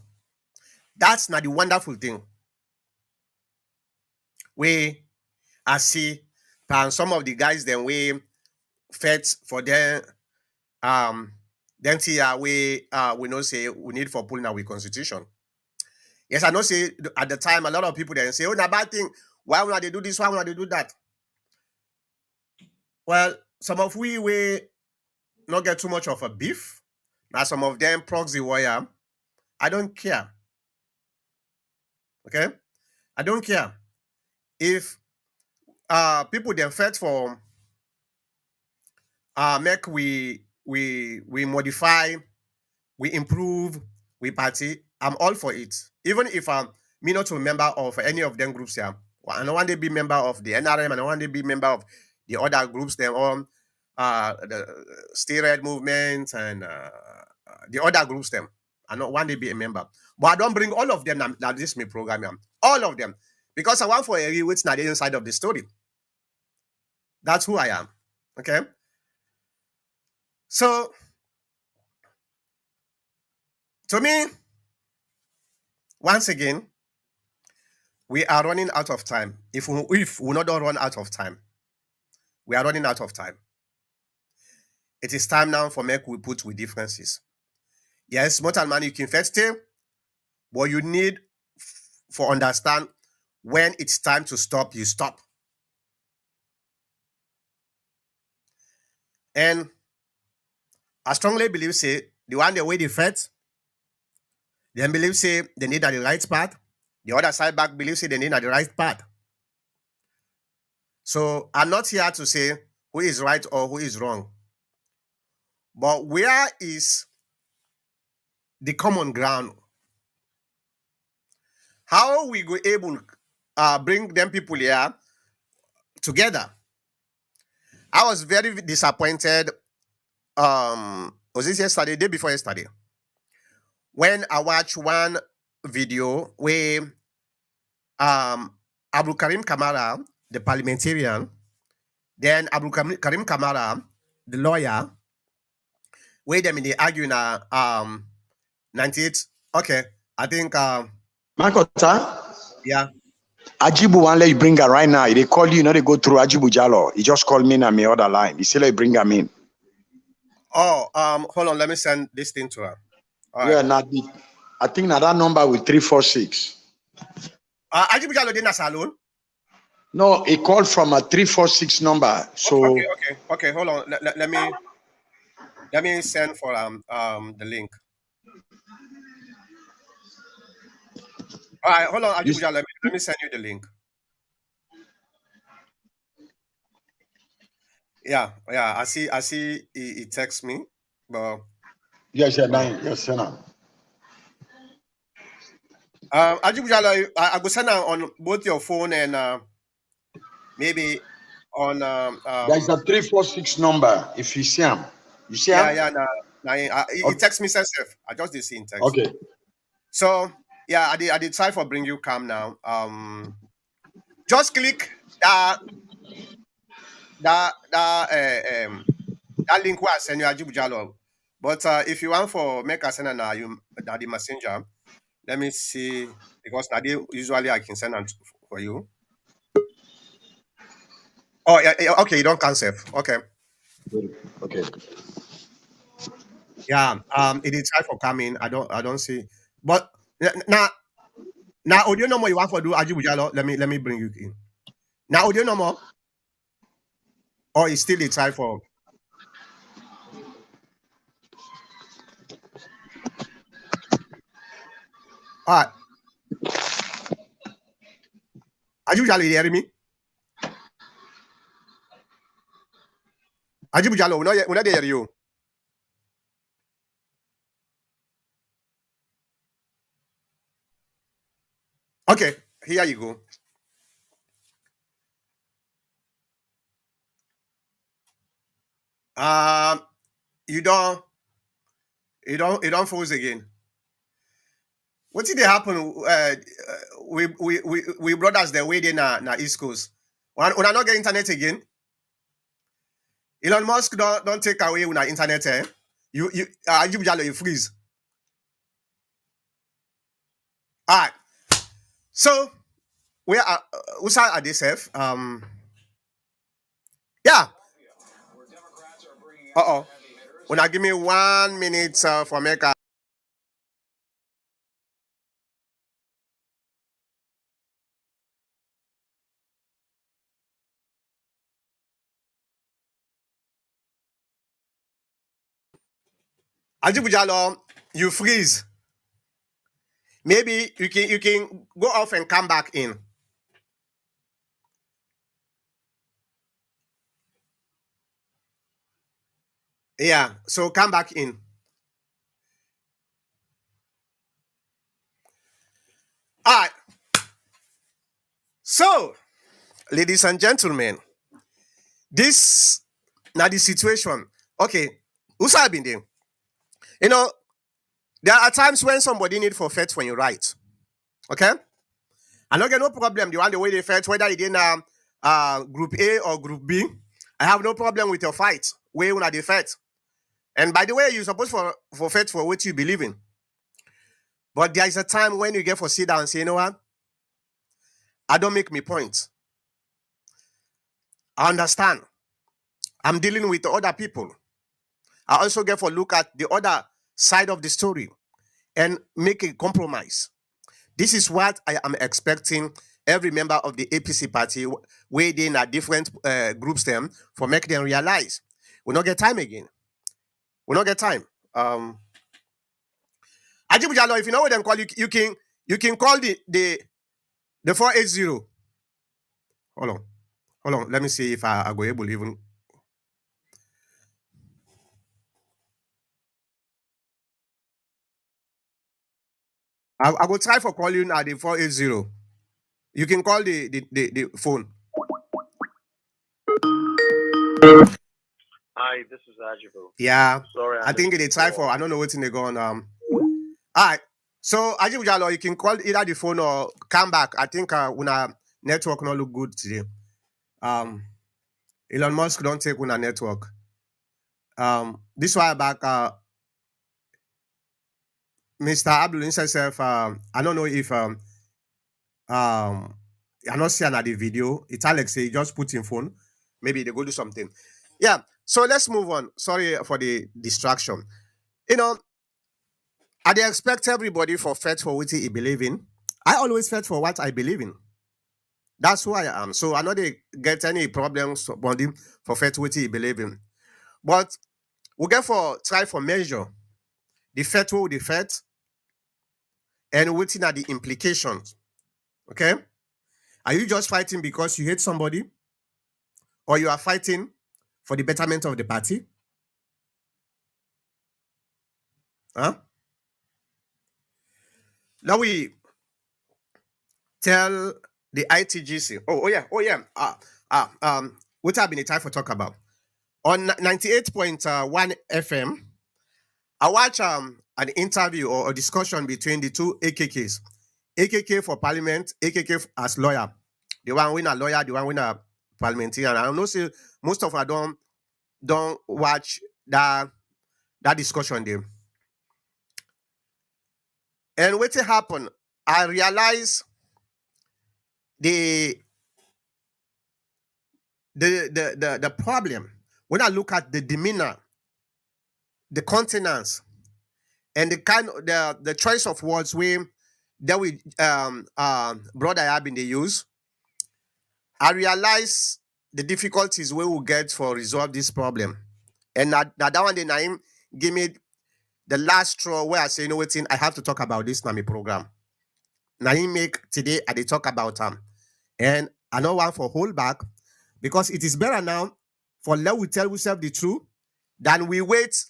Speaker 1: That's not the wonderful thing. We I see some of the guys then we fed for them then we know say we need for pulling our constitution. Yes, I know say at the time a lot of people then say, oh, that bad thing. Why would they do this? Why would they do that? Well, some of we not get too much of a beef. Now some of them proxy warrior. I don't care. Okay? I don't care. If people then fight for make we modify, we improve, we party, I'm all for it. Even if I'm me not a member of any of them groups here. I don't want to be member of the NRM, I don't want to be member of the other groups, them all the steroid movement and the other groups them. I don't want to be a member. But I don't bring all of them that this me program. All of them. Because I want for a which not the inside of the story. That's who I am. Okay. So to me, once again, we are running out of time. If we not run out of time, we are running out of time. It is time now for make we put with differences. Yes, more than money you can first stay, but you need for understand when it's time to stop, you stop. And I strongly believe say the one the way they fight, then believe say they need at the right path. The other side back believes say they need at the right path. So I'm not here to say who is right or who is wrong. But where is the common ground? How we go able bring them people here together? I was very disappointed. Was this yesterday? Day before yesterday, when I watched one video where Abu Karim Kamara, the parliamentarian, then Abu Karim Kamara, the lawyer, where them in the arguing 98. Okay, I think
Speaker 3: Makota,
Speaker 1: yeah.
Speaker 3: Ajibu one let you bring her right now. They call you know they go through Ajibu Jalo. He just called me on my other line. He said let you bring him in.
Speaker 1: Oh, hold on. Let me send this thing to her. All right.
Speaker 3: Yeah, now I think now that number with 346.
Speaker 1: Ajibu Jalo did not salon.
Speaker 3: No, he called from a 346 number. So
Speaker 1: Okay. Hold on. Let me send for the link. All right. Hold on,
Speaker 3: you,
Speaker 1: Ajibu Jalo. Let me send you the link. Yeah. I see. He texts me, but
Speaker 3: yes, yeah,
Speaker 1: hold on.
Speaker 3: yes, now.
Speaker 1: Ajibu Jalo, I go send her on both your phone and maybe on
Speaker 3: There's a 346 number. If you see him, you see him?
Speaker 1: yeah. Nah, he
Speaker 3: Okay.
Speaker 1: text me sensitive. I just did see in text.
Speaker 3: Okay.
Speaker 1: So yeah, I did try for bring you cam now. Just click that link where I send you Ajibu Jalo. But if you want for make a send now you that the messenger, let me see because now usually I can send them for you. Oh yeah, okay, you don't cancel. Okay.
Speaker 3: Okay.
Speaker 1: Yeah, it is try for coming. I don't see. But now audio number you want for do Ajibu Jalo, let me bring you in. Now audio number or it's still a try for all right. Ajibu Jalo, you hear me? Ajibu Jalo, we not hear you. Okay, here you go. Um, you don't you don't force again. What did they happen? We brothers the way they na East Coast. When I not get internet again, Elon Musk don't take away una internet. You Ajibu Jalo, you freeze. All right. So where are Usa are they safe? Yeah. Uh-oh. When I give me 1 minute for America. Ajibu Jalo, you freeze. Maybe you can go off and come back in. Yeah. So come back in. All right. So, ladies and gentlemen, this now the situation. Okay, who's I been there? You know, there are times when somebody need for fetch when you write. Okay, I don't get no problem. The one the way they fetch, whether it in group A or group B, I have no problem with your fight. Where una they fetch. And by the way, you're supposed for fetch for what you believe in. But there is a time when you get for sit down and say, you know what? I don't make me point. I understand. I'm dealing with other people. I also get for look at the other side of the story and make a compromise. This is what I am expecting every member of the APC party weighed in at different groups them for make them realize. We not get time again. We not get time. Ajibu Jalo, if you know what them call you can call the 480. Hold on. Hold on. Let me see if I go able even. I will try for calling at the 480. You can call the phone.
Speaker 4: Hi, this is Ajibu.
Speaker 1: Yeah.
Speaker 4: Sorry,
Speaker 1: I think they try for I don't know what's in the gun. All right. So Ajibu Jalo, you can call either the phone or come back. I think when our network not look good today. Um Elon Musk don't take when our network. This why back Mr. Abdul himself, I don't know if um I not see another video. It's Alex say just put in phone. Maybe they go do something. Yeah. So let's move on. Sorry for the distraction. You know, I dey expect everybody for fight for what he believe in. I always fight for what I believe in. That's who I am. So I know they get any problems about him for fight what he believe in. But we get for try for measure the fight what the fight and waiting at the implications. Okay? Are you just fighting because you hate somebody? Or you are fighting for the betterment of the party? Huh? Now we tell the ITGC. Oh yeah. What have been the time for talk about? On 98.1 FM, I watch an interview or a discussion between the two AKKs. AKK for parliament, AKK as lawyer. The one win a lawyer, the one win a parliamentarian. I know say most of us don't watch that discussion there. And what happened? I realize the the problem when I look at the demeanor, the countenance, and the kind the choice of words that we brother have been they use, I realize the difficulties we will get for resolve this problem. And that one day Naim give me the last straw where I say, you know what, I have to talk about this Nami program. Naim make today I they talk about and I don't want for hold back because it is better now for let we tell ourselves the truth than we wait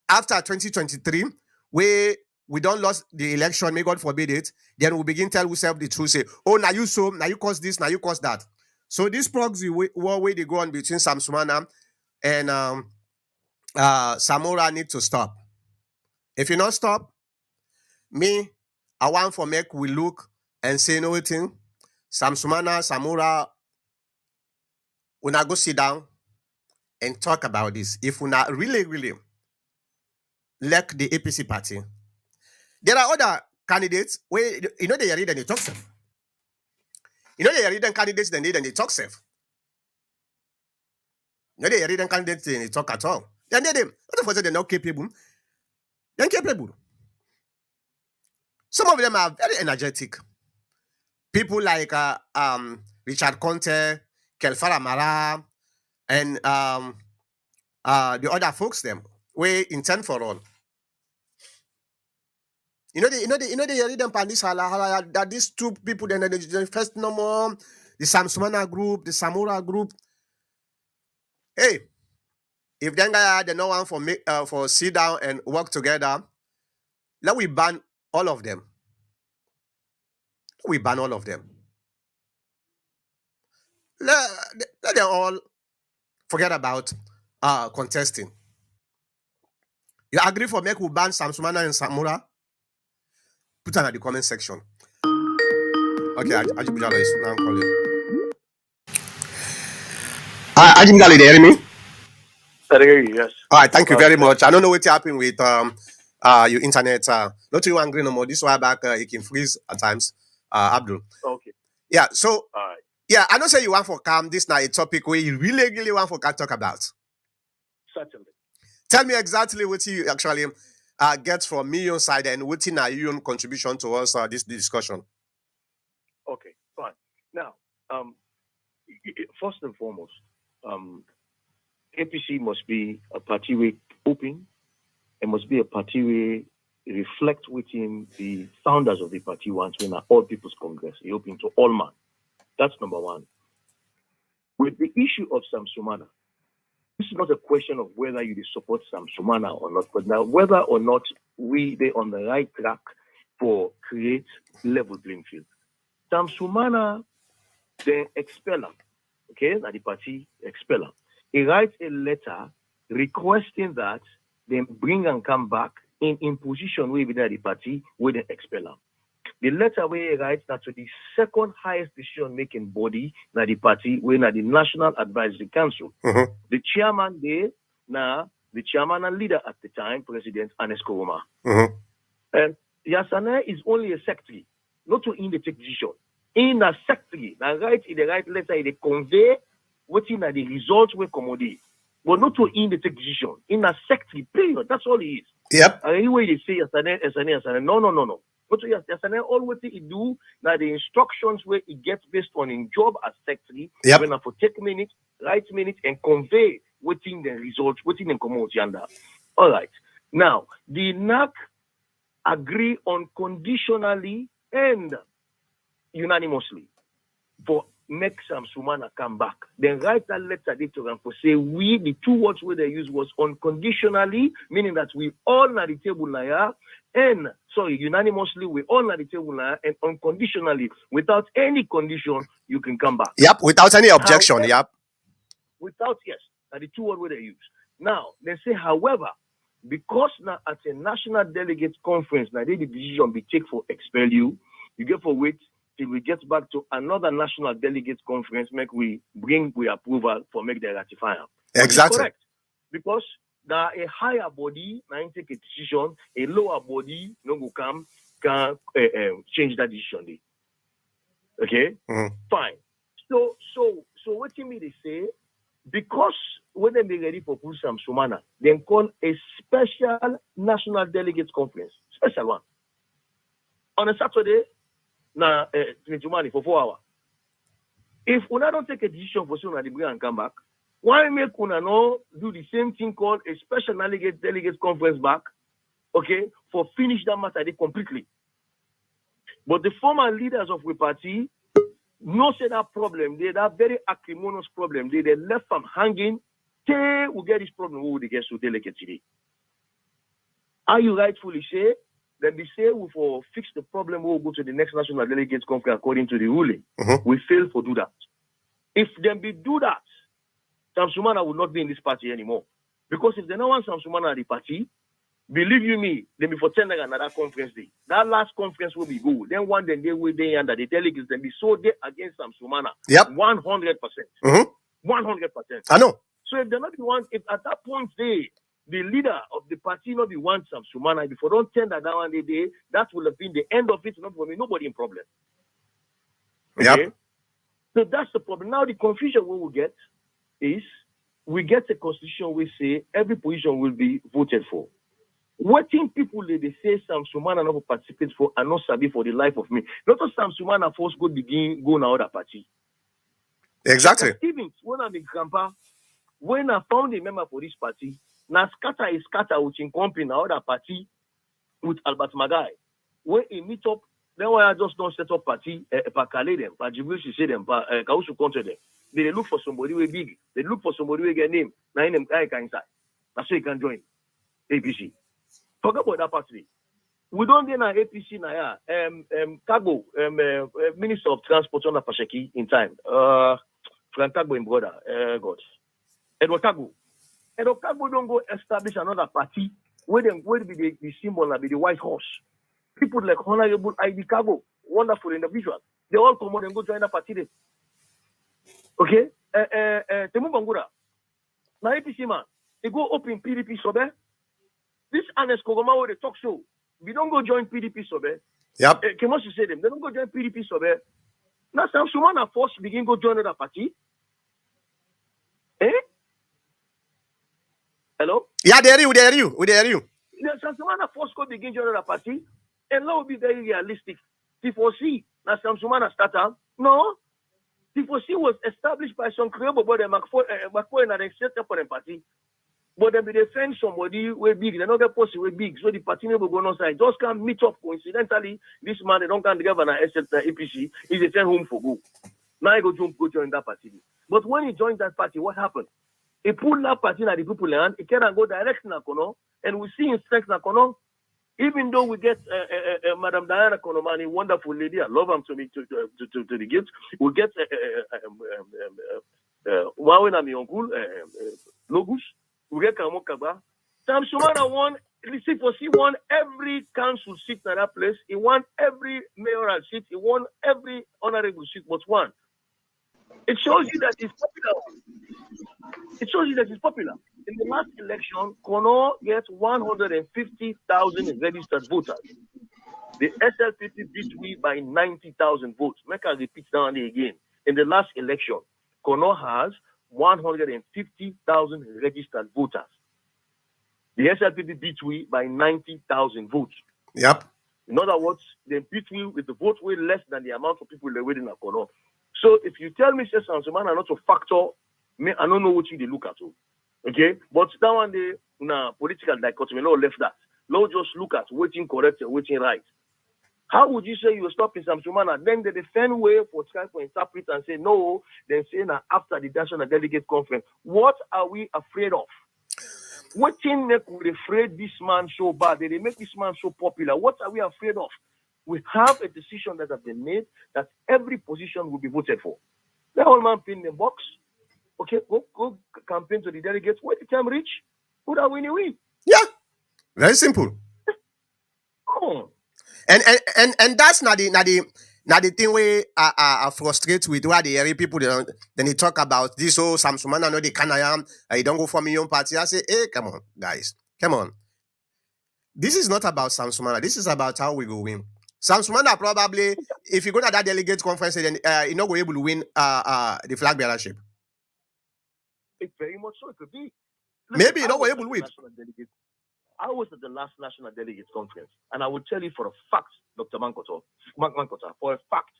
Speaker 1: after 2023 where we don't lost the election, may God forbid it, then we begin tell ourselves the truth, say, oh, now you so, now you cause this, now you cause that. So this proxy war way they go on between Sumana and Sumura need to stop. If you not stop, me, I want for make we look and say no thing. Sumana, Sumura, we not go sit down and talk about this. If we not really like the APC party, there are other candidates where you know they read and they talk self. You know they read and candidates then they talk self. You know they read and candidates and they talk at all. Then they them. Not for say they're not capable. They're capable. Some of them are very energetic. People like Richard Conte, Kelfara Mara, and the other folks them we intend for all. You know they read them this that these two people then they first no more the Sumana group, the Sumura group. Hey, if then guy they no one for sit down and work together, let we ban all of them. We ban all of them. Let them all forget about contesting. You agree for make we ban Sumana and Sumura? Put it in the comment section. Okay, Ajibujalo is now calling. Ajimgali, they hear me?
Speaker 3: Yes.
Speaker 1: All right, thank you very much. I don't know what's happening with your internet. Not too angry no more. This one back it can freeze at times. Abdul.
Speaker 3: Okay.
Speaker 1: Yeah, so
Speaker 3: All right.
Speaker 1: yeah, I don't say you want for calm. This now a topic where you really want for can talk about.
Speaker 3: Certainly.
Speaker 1: Tell me exactly what you actually get from me on side and what in your own contribution towards this discussion.
Speaker 3: Okay, fine. Now, first and foremost, APC must be a party way open. It must be a party way reflect within the founders of the party once when are all people's congress, open to all man. That's number one. With the issue of Sumana, this is not a question of whether you support Sumana or not, but now whether or not they on the right track for create level playing field. Sumana, the expeller, okay, now the party expeller, he writes a letter requesting that they bring and come back in position where within the party with the expeller. The letter where he writes that to the second highest decision making body na the party, where na the National Advisory Council.
Speaker 1: Mm-hmm.
Speaker 3: The chairman there, the chairman and leader at the time, President Anes Koroma.
Speaker 1: Mm-hmm.
Speaker 3: And Yasane is only a secretary, not to in the take decision.
Speaker 4: in a secretary, and write in the right letter, they convey what in the results we accommodate. But not to in the take decision. In a secretary, period. That's all it is.
Speaker 1: Yep.
Speaker 4: And anyway, they say SNA. No. But yes, SNA all what it do now the instructions where it gets based on in job as secretary,
Speaker 1: Yep.
Speaker 4: when I for take minutes, write minutes, and convey within the results, within the commodity under. All right. Now, the NAC agree unconditionally and unanimously for make some Sumana come back. Then write that letter to them for say we, the two words where they use was unconditionally, meaning that we all at the table now, and unanimously we all at the table now, and unconditionally, without any condition, you can come back.
Speaker 1: Yep. Without any objection.
Speaker 4: However,
Speaker 1: Yep.
Speaker 4: without yes, that the two words where they use. Now they say, however, because now at a national delegates conference, now the decision be take for expel you get for wait till we get back to another national delegates conference, make we bring we approval for make the ratifier.
Speaker 1: Exactly.
Speaker 4: Correct. Because now a higher body now take a decision, a lower body no go come can change that decision. Okay?
Speaker 1: Mm-hmm.
Speaker 4: Fine. So what you mean they say, because when they be ready for Pusam Sumana, then call a special national delegates conference. Special one. On a Saturday, now for 4 hours. If Una don't take a decision for Suna the bring and come back, why make Una no do the same thing called a special delegates conference back, okay, for finish that matter completely. But the former leaders of the party no say that problem, that very acrimonious problem, they left them hanging till we get this problem who they get to delegate today. Are you rightfully say? Then they say we for fix the problem, we'll go to the next national delegates conference according to the ruling.
Speaker 1: Mm-hmm.
Speaker 4: We fail for do that. If them be do that, Sam Sumana will not be in this party anymore. Because if they don't want Sam Sumana at the party, believe you me, they be for 10 another conference day. That last conference will be good. Then one day will they under the delegates then be so they against Sam Sumana.
Speaker 1: Yep.
Speaker 4: 100%.
Speaker 1: Mm-hmm.
Speaker 4: 100%.
Speaker 1: I know.
Speaker 4: So if they're not the one, if at that point the leader of the party not be one Sam Sumana, if they don't tender that one day, that will have been the end of it, not for me, nobody in problem. Okay?
Speaker 1: Yep.
Speaker 4: So that's the problem. Now the confusion we will get is we get a constitution we say every position will be voted for. What in people they say Sam Sumana not participate for and not sabi for the life of me. Not just Sam Sumana first go na other party.
Speaker 1: Exactly.
Speaker 4: Stevens, when I'm in grandpa, when I found a member for this party, now scatter is scatter with in company na other party with Albert Magai. When he meet up, then why I just don't set up party, Pakale them, Pajibu say them, Kausu control them. They look for somebody who big. They look for somebody who get name. Now in them guy can inside. That's so you can join APC. Forget about that party. We don't get an APC now. Cargo, Minister of Transport on the Pasheki in time. Frank Cargo in brother. God. Edward Cargo. Edward Cargo don't go establish another party where them will be the symbol and be the white horse. People like Honorable ID Cargo, wonderful individual. They all come out and go join the party there. Okay? Temu Bangura. Now APC man, they go up in PDP Sobe. This Anes Kogoma with the talk show. We don't go join PDP Sobe.
Speaker 1: Yep.
Speaker 4: Kemos you say them. They don't go join PDP Sobe. Now Sam Sumana first begin go join the party. Eh? Hello?
Speaker 1: Yeah, they hear you.
Speaker 4: Now Sam Sumana first go begin join the party. And that will be very realistic. T4C, now Sam Sumana starter. No. T4C was established by some Creole body McCoy and they set up for the party. But then they defend somebody way big, they not get person way big, so the party never go on side. Just can't meet up coincidentally. This man they don't come together and accept the APC. He's a 10 home for go. Now he go join that party. But when he joined that party, what happened? He pulled that party at the people land. He can go direct to Nakono, and we see in strength Nakono. Even though we get Madam Diana Konomani, wonderful lady, I love him to the gift. We get Wawena mi uncle Logus. We get Kamokaba. Sam Sumana won. He won every council seat in that place. He won every mayoral seat. He won every honorable seat but one. It shows you that it's popular. In the last election, Kono gets 150,000 registered voters. The SLPP beat we by 90,000 votes. Make I repeat that again. In the last election, Kono has 150,000 registered voters. The SLPP beat we by 90,000 votes.
Speaker 1: Yep.
Speaker 4: In other words, they beat we with the vote way less than the amount of people they waiting at Kono. So if you tell me, say, Sumana not a factor, me, I don't know what you look at. Okay? But that one day, political dichotomy, no left that. No just look at waiting correct and waiting right. How would you say you will stop in Sumana? Then they defend way for trying to interpret and say no, then say now after the National Delegate Conference. What are we afraid of? What thing make we afraid this man so bad? They make this man so popular. What are we afraid of? We have a decision that has been made that every position will be voted for. The whole man pin the box. Okay, go campaign to the delegates. When the time reach, who that win, you win.
Speaker 1: Yeah. Very simple.
Speaker 4: Come on.
Speaker 1: And that's not the thing we are frustrated with where the area people then they talk about this Sumana no the Canayam, you don't go for me own party. I say, hey, come on, guys. Come on. This is not about Sumana. This is about how we go win. Sumana probably, if you go to that delegate conference, then you're not going to be able to win the flag bearership.
Speaker 4: It's very much so. It could be.
Speaker 1: Maybe you're not going to be able to win.
Speaker 4: I was at the last National Delegates Conference, and I will tell you for a fact, Dr. Mankota, for a fact,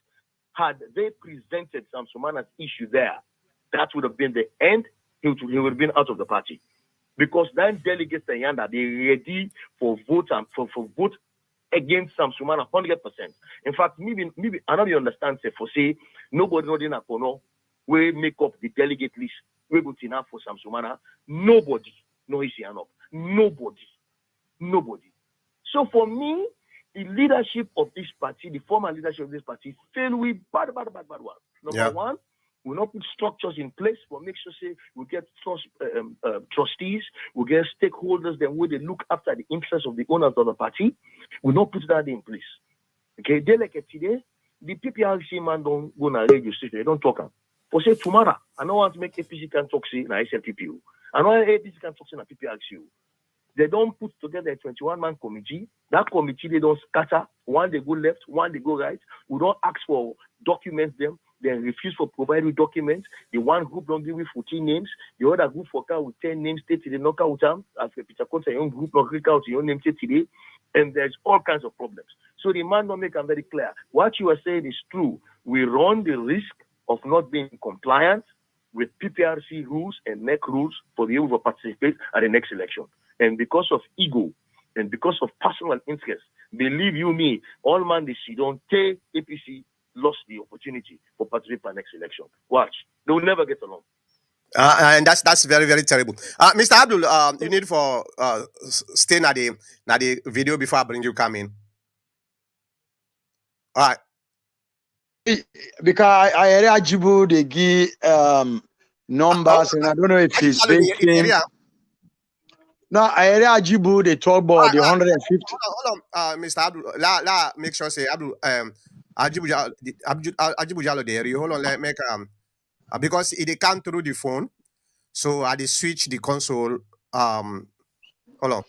Speaker 4: had they presented Sumana's issue there, that would have been the end. He would have been out of the party. Because then delegates in Yanda, they're ready for vote and for vote against Sumana 100%. In fact, maybe I don't understand, say, for say, nobody in Akono will make up the delegate list. We go enough for Sumana. Nobody. No, he's enough. Nobody. So for me, the leadership of this party, the former leadership of this party, fail with bad one. Number one, we not put structures in place for make sure say we get trustees, we get stakeholders, then where they look after the interests of the owners of the party. We not put that in place. Okay, they like it today. The PPRC man don't go na radio station, they don't talk. For say tomorrow, I don't want to make APC can talk say na SLPPU. I know APC can talk say na PPRC. They don't put together a 21-man committee. That committee, they don't scatter. One, they go left. One, they go right. We don't ask for documents them. They refuse to provide with documents. The one group don't give with 14 names. The other group for with 10 names. They knock out them. As Peter Cote say, your own group not out your own name today. And there's all kinds of problems. So the man don't make them very clear. What you are saying is true. We run the risk of not being compliant with PPRC rules and NEC rules for the able to participate at the next election. And because of ego and because of personal interest, believe you me, all man they see don't take APC lost the opportunity for participating in the next election. Watch. They will never get along.
Speaker 1: And that's very, very terrible. Mr. Abdul, you need for staying at the video before I bring you come in. All right.
Speaker 3: Because I heard Ajibu they give numbers, and I don't know if he's thinking. No, I heard Ajibu they talk about the 150.
Speaker 1: Hold on, Mr. Abdul. Make sure say Abdul Ajibu Jalo there. You hold on, let make because it can't through the phone, so I switch the console. Hold on.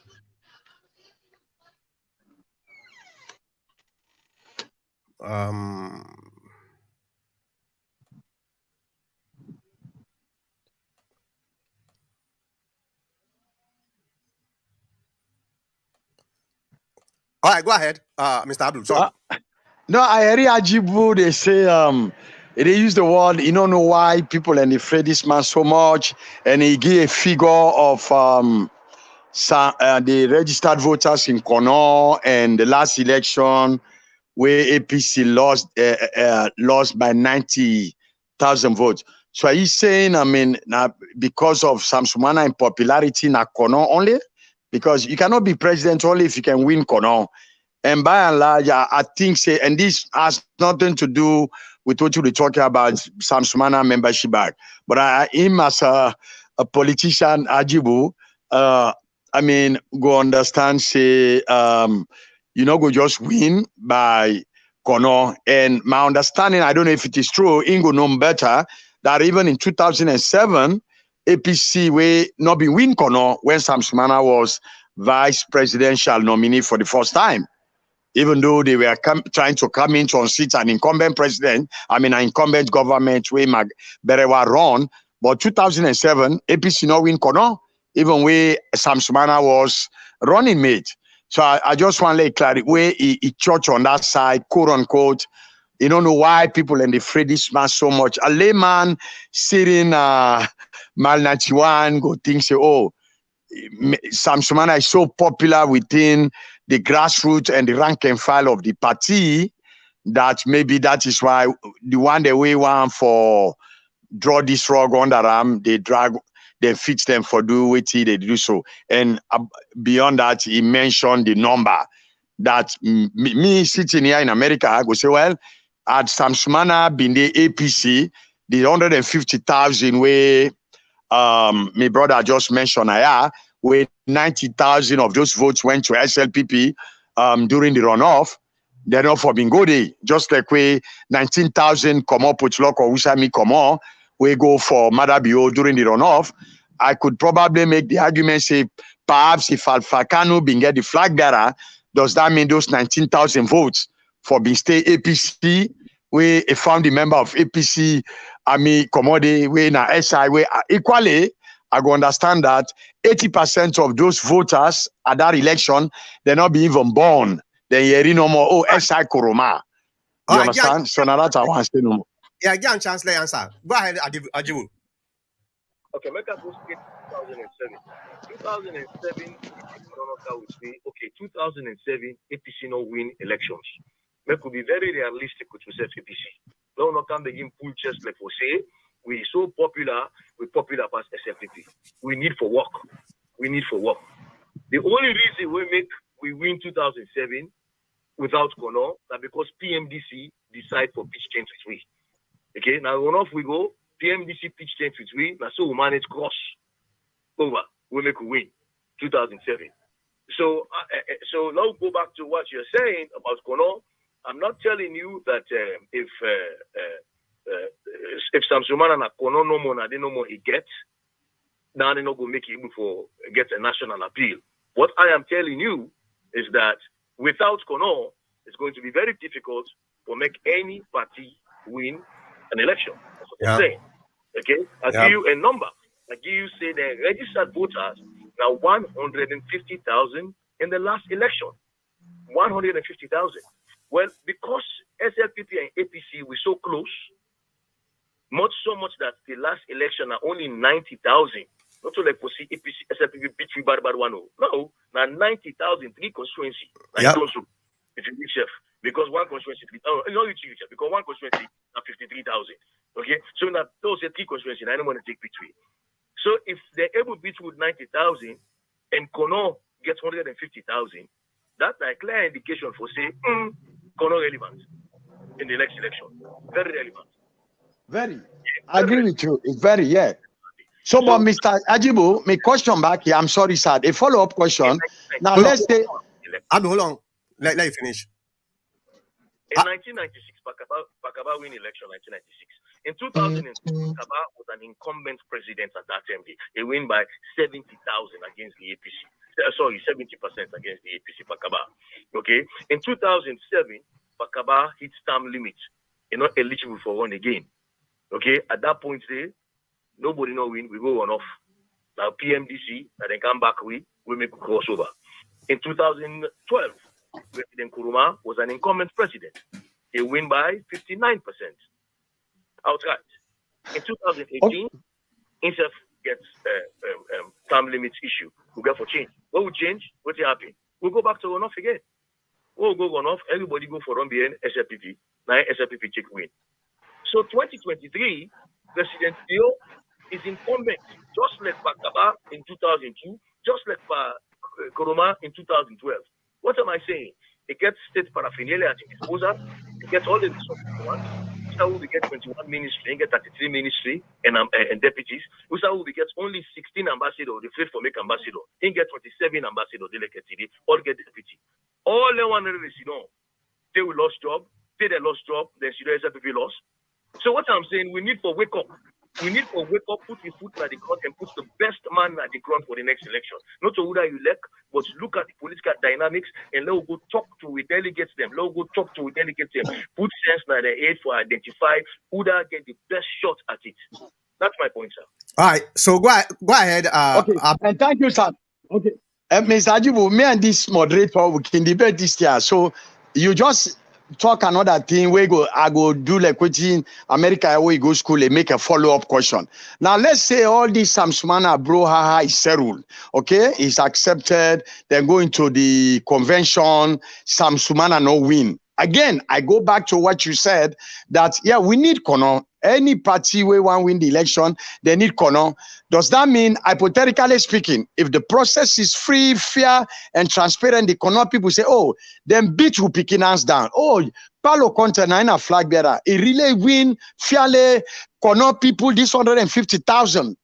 Speaker 1: All right, go ahead, Mr. Abdul. Sorry.
Speaker 3: No, I heard Ajibu they say they use the word, you don't know why people and they afraid this man so much, and he give a figure of the registered voters in Kono and the last election where APC lost by 90,000 votes. So are you saying, I mean, because of Sumana in popularity in Kono only? Because you cannot be president only if you can win Kono. And by and large, I think, and this has nothing to do with what you were talking about, Sumana membership bag. But him as a politician, Ajibu, I mean, go understand, say, go just win by Kono. And my understanding, I don't know if it is true, Ingo know better, that even in 2007, APC will not be win Kono when Sumana was vice presidential nominee for the first time. even though they were trying to come in to unseat an incumbent president, an incumbent government where Berewa run. But 2007, APC no win Kono, even where Sumana was running mate. So I just want to clarify where he church on that side, quote unquote. You don't know why people and they afraid this man so much. A layman sitting Mal 91 go think say, oh, Sumana is so popular within the grassroots and the rank and file of the party that maybe that is why the one the way one for draw this rug under them, they fix them for do what they do so. And beyond that, he mentioned the number that me sitting here in America, I go say, well, had Sumana been the APC, the 150,000 where my brother just mentioned, where 90,000 of those votes went to SLPP during the runoff, they're not for bingo day. Just like we 19,000 come up with Loko Usami come on, we go for Madabio during the runoff. I could probably make the argument say perhaps if Alpha Kanu being get the flag bearer, does that mean those 19,000 votes for being stay APC? We a founding member of APC, Commodity, we na SI, we equally. I go understand that 80% of those voters at that election, they're not be even born. Then you no more, oh, SI Koroma. You understand? So now that's I want to say no more.
Speaker 1: Yeah, give a chance to answer. Go ahead, Ajibu.
Speaker 4: Okay, make us go straight to 2007. 2007, okay, 2007, APC no win elections. We could be very realistic with ourselves, APC. No, no, can begin pull chest like for say, we so popular, we popular past SFPP. We need for work. We need for work. The only reason we win 2007 without Kono, that because PMDC decide for pitch change with we. Okay, now off we go, PMDC pitch change with we, now so we manage cross over, we make a win 2007. So now go back to what you're saying about Kono. I'm not telling you that if Sumana na Kono no more, they no more he gets, now they not go make it even for get a national appeal. What I am telling you is that without Kono, it's going to be very difficult to make any party win an election. That's what I'm saying. Okay, I'll give you a number. I give you say the registered voters now 150,000 in the last election. 150,000. Well, because SLPP and APC were so close, so much that the last election are only 90,000. Not so like see APC, SLPP beat you bad one. No, now 90,000 three constituency. If you reach chef, because one constituency, no, you check because one constituency are 53,000. Okay, so now those are three constituency. I don't want to take between. So if they're able to beat with 90,000 and Kono gets 150,000, that's a clear indication for say Kono relevant in the next election. Very relevant.
Speaker 3: Very. I agree with you. It's very, So, but Mr. Ajibu, my question back here, I'm sorry, sir. A follow-up question. Now, let's say...
Speaker 1: Hold on. Let you finish.
Speaker 4: In 1996, Pakaba win election 1996. In 2002, Pakaba was an incumbent president at that time. He win by 70,000 against the APC. Sorry, 70% against the APC Pakaba. Okay. In 2007, Pakaba hit term limit. You're not eligible for one again. Okay. At that point, nobody no win. We go on off. Now PMDC, and then come back. We make a crossover. In 2012, President Nkrumah was an incumbent president. He win by 59% outright. In 2018, INSEF gets term limits issue. We go for change. What will change? What will happen? We'll go back to runoff again. We'll go runoff. Everybody go for RMBN, SLPP. Now SLPP check win. So 2023, President Dio is incumbent, just like Pakaba in 2002, just like Nkrumah in 2012. What am I saying? It gets state paraphernalia at his disposal. It gets all the resources he wants. We get 21 ministry, get 33 ministry and deputies. We get only 16 ambassadors, the faith for make ambassador. He get 27 ambassadors, delegate, all get deputy. All they want to know, they will lost job, they lost job, then SLPP lost. So what I'm saying, we need for wake up. We need to wake up, put your foot at the ground, and put the best man at the ground for the next election. Not to who that you elect, but look at the political dynamics and let us go talk to the delegates them. Let us go talk to the delegates them. Put sense in the aid for identify who that get the best shot at it. That's my point, sir.
Speaker 1: All right, so go ahead.
Speaker 3: Okay, and thank you, sir. Okay, Mr. Ajibu, me and this moderator we can debate this year. So you just talk another thing. I go do like in America where you go school and make a follow-up question. Now let's say all this Sumana bro haha is settled. Okay, it's accepted. Then go into the convention. Sumana no win. Again, I go back to what you said that yeah, we need Kono. Any party where one win the election, they need Kono. Does that mean, hypothetically speaking, if the process is free, fair, and transparent, the Kono people say, oh, then beat who picking hands down. Oh, Paulo Conte na flag bearer. He really win fairly. Kono people, this 150,000.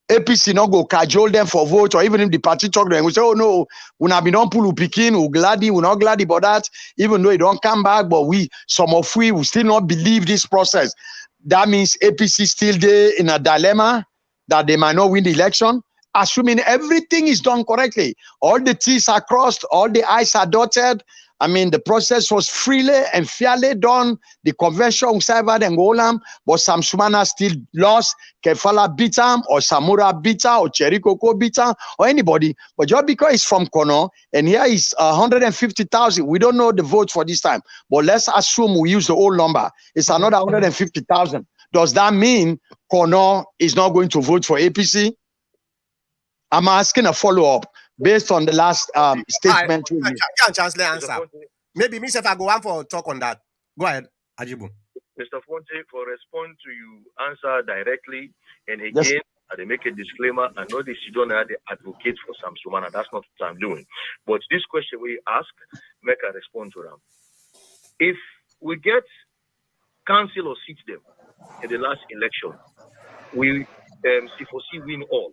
Speaker 3: APC not go cajole them for vote, or even if the party talk to them, we say, oh no, we have been on pull picking, we glad, we not glad about that, even though it don't come back, but some of we still not believe this process. That means APC still there in a dilemma that they might not win the election, assuming everything is done correctly. All the T's are crossed, all the I's are dotted. I mean, the process was freely and fairly done. The convention served and Golam, but Sumana still lost. Kefala beat him, or Sumura beat him, or Cherikoko beat him, or anybody. But just because it's from Kono, and here is 150,000, we don't know the vote for this time. But let's assume we use the old number. It's another 150,000. Does that mean Kono is not going to vote for APC? I'm asking a follow-up. Based on the last statement.
Speaker 1: Can Chancellor answer? Maybe myself I go on for talk on that. Go ahead, Ajibu.
Speaker 4: Mr. Fonte, for respond to you answer directly, and again,
Speaker 3: Yes.
Speaker 4: I make a disclaimer. I know this you don't have the advocate for Sumana. That's not what I'm doing. But this question we ask, make a respond to them. If we get council or seat them in the last election, we C4C win all.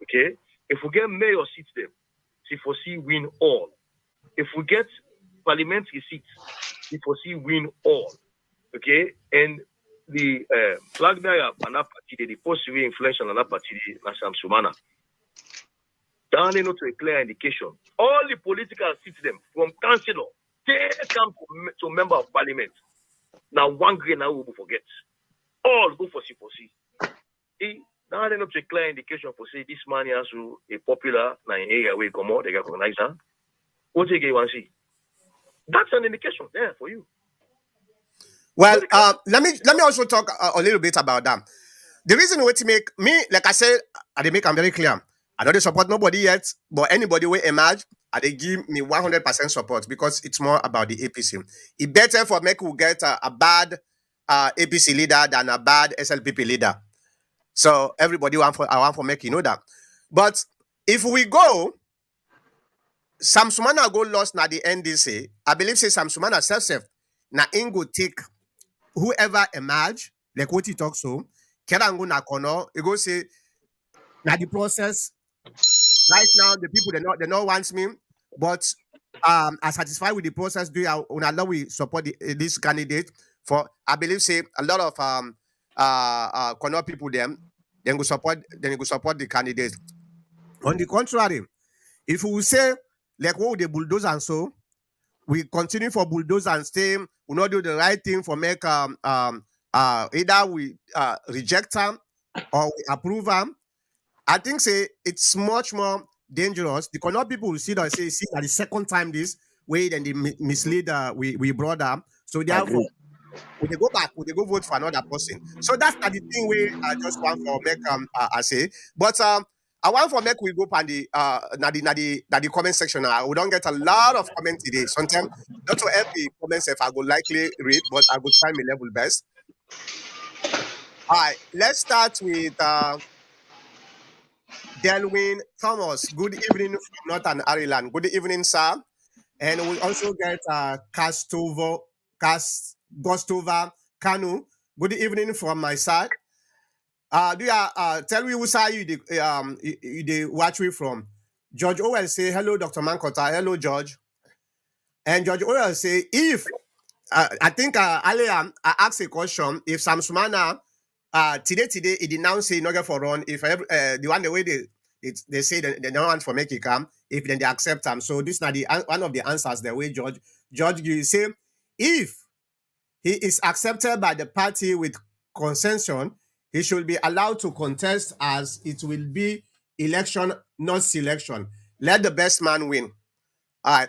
Speaker 4: Okay? If we get mayor seats them, C4C win all. If we get parliamentary seats, C4C win all. Okay? And the flag bearer and that party, the post-civil influential and that party, Nasam Sumana. Down not to a clear indication. All the political seats them, from councillor, they come to member of parliament. Now one grain now we will forget. All go for C4C. Now they not a clear indication for say this man has a popular in area where come out, they recognize her. What do you want to see? That's an indication there for you.
Speaker 1: Well, let me also talk a little bit about that. The reason why to make me, like I said, I make I'm very clear. I don't support nobody yet, but anybody will emerge, they give me 100% support because it's more about the APC. It's better for me to get a bad APC leader than a bad SLPP leader. So everybody I want for make you know that. But if we go, Sumana go lost na the NDC. I believe say Sumana self na ingo take whoever emerge, like what he talks so, Kerango na kono, he go say na the process. Right now, the people they not want me, but are satisfied with the process. Do you allow we support this candidate for? I believe say a lot of Kono people then go support the candidate. On the contrary, if we say like what the bulldoze and so, we continue for bulldoze and stay, we not do the right thing for make either we reject them or we approve them. I think say it's much more dangerous. The Kono people will see that see that the second time this way then they mislead we brought up. So therefore when they go back, when they go vote for another person. So that's not the thing we just want for make I say. But I want for make we go on the the comment section. We don't get a lot of comments today. Sometimes not to help the comments if I go likely read, but I go try my level best. All right, let's start with Delwyn Thomas. Good evening from Northern Ireland. Good evening, sir. And we also get Gostova Kanu. Good evening from my side. Do you tell me who side you watch me from? George Owell say hello, Dr. Mankota. Hello, George. And George Owell say if I think earlier I asked a question if Sumana today he did not say not for run if the one the way they say they don't want for make it come if then they accept them. So this now the one of the answers the way George you say if he is accepted by the party with consensus, he should be allowed to contest as it will be election, not selection. Let the best man win. All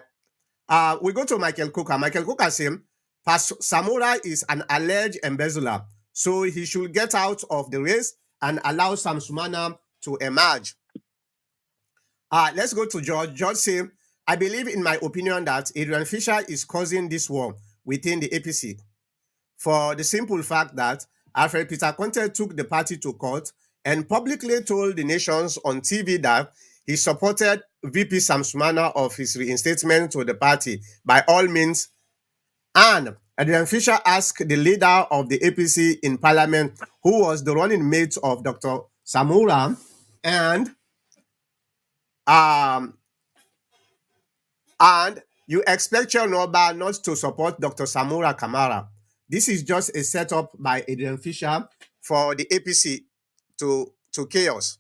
Speaker 1: right. We go to Michael Coker. Michael Coker says Samura is an alleged embezzler, so he should get out of the race and allow Sam Sumana to emerge. Let's go to George. George says, I believe in my opinion that Adrian Fisher is causing this war within the APC for the simple fact that Alfred Peter Conte took the party to court and publicly told the nations on TV that he supported VP Sam Sumana of his reinstatement to the party by all means. And Adrian Fisher asked the leader of the APC in parliament, who was the running mate of Dr. Samura, um, and you expect Chernobyl not to support Dr. Samura Kamara. This is just a setup by Adrian Fisher for the APC to chaos.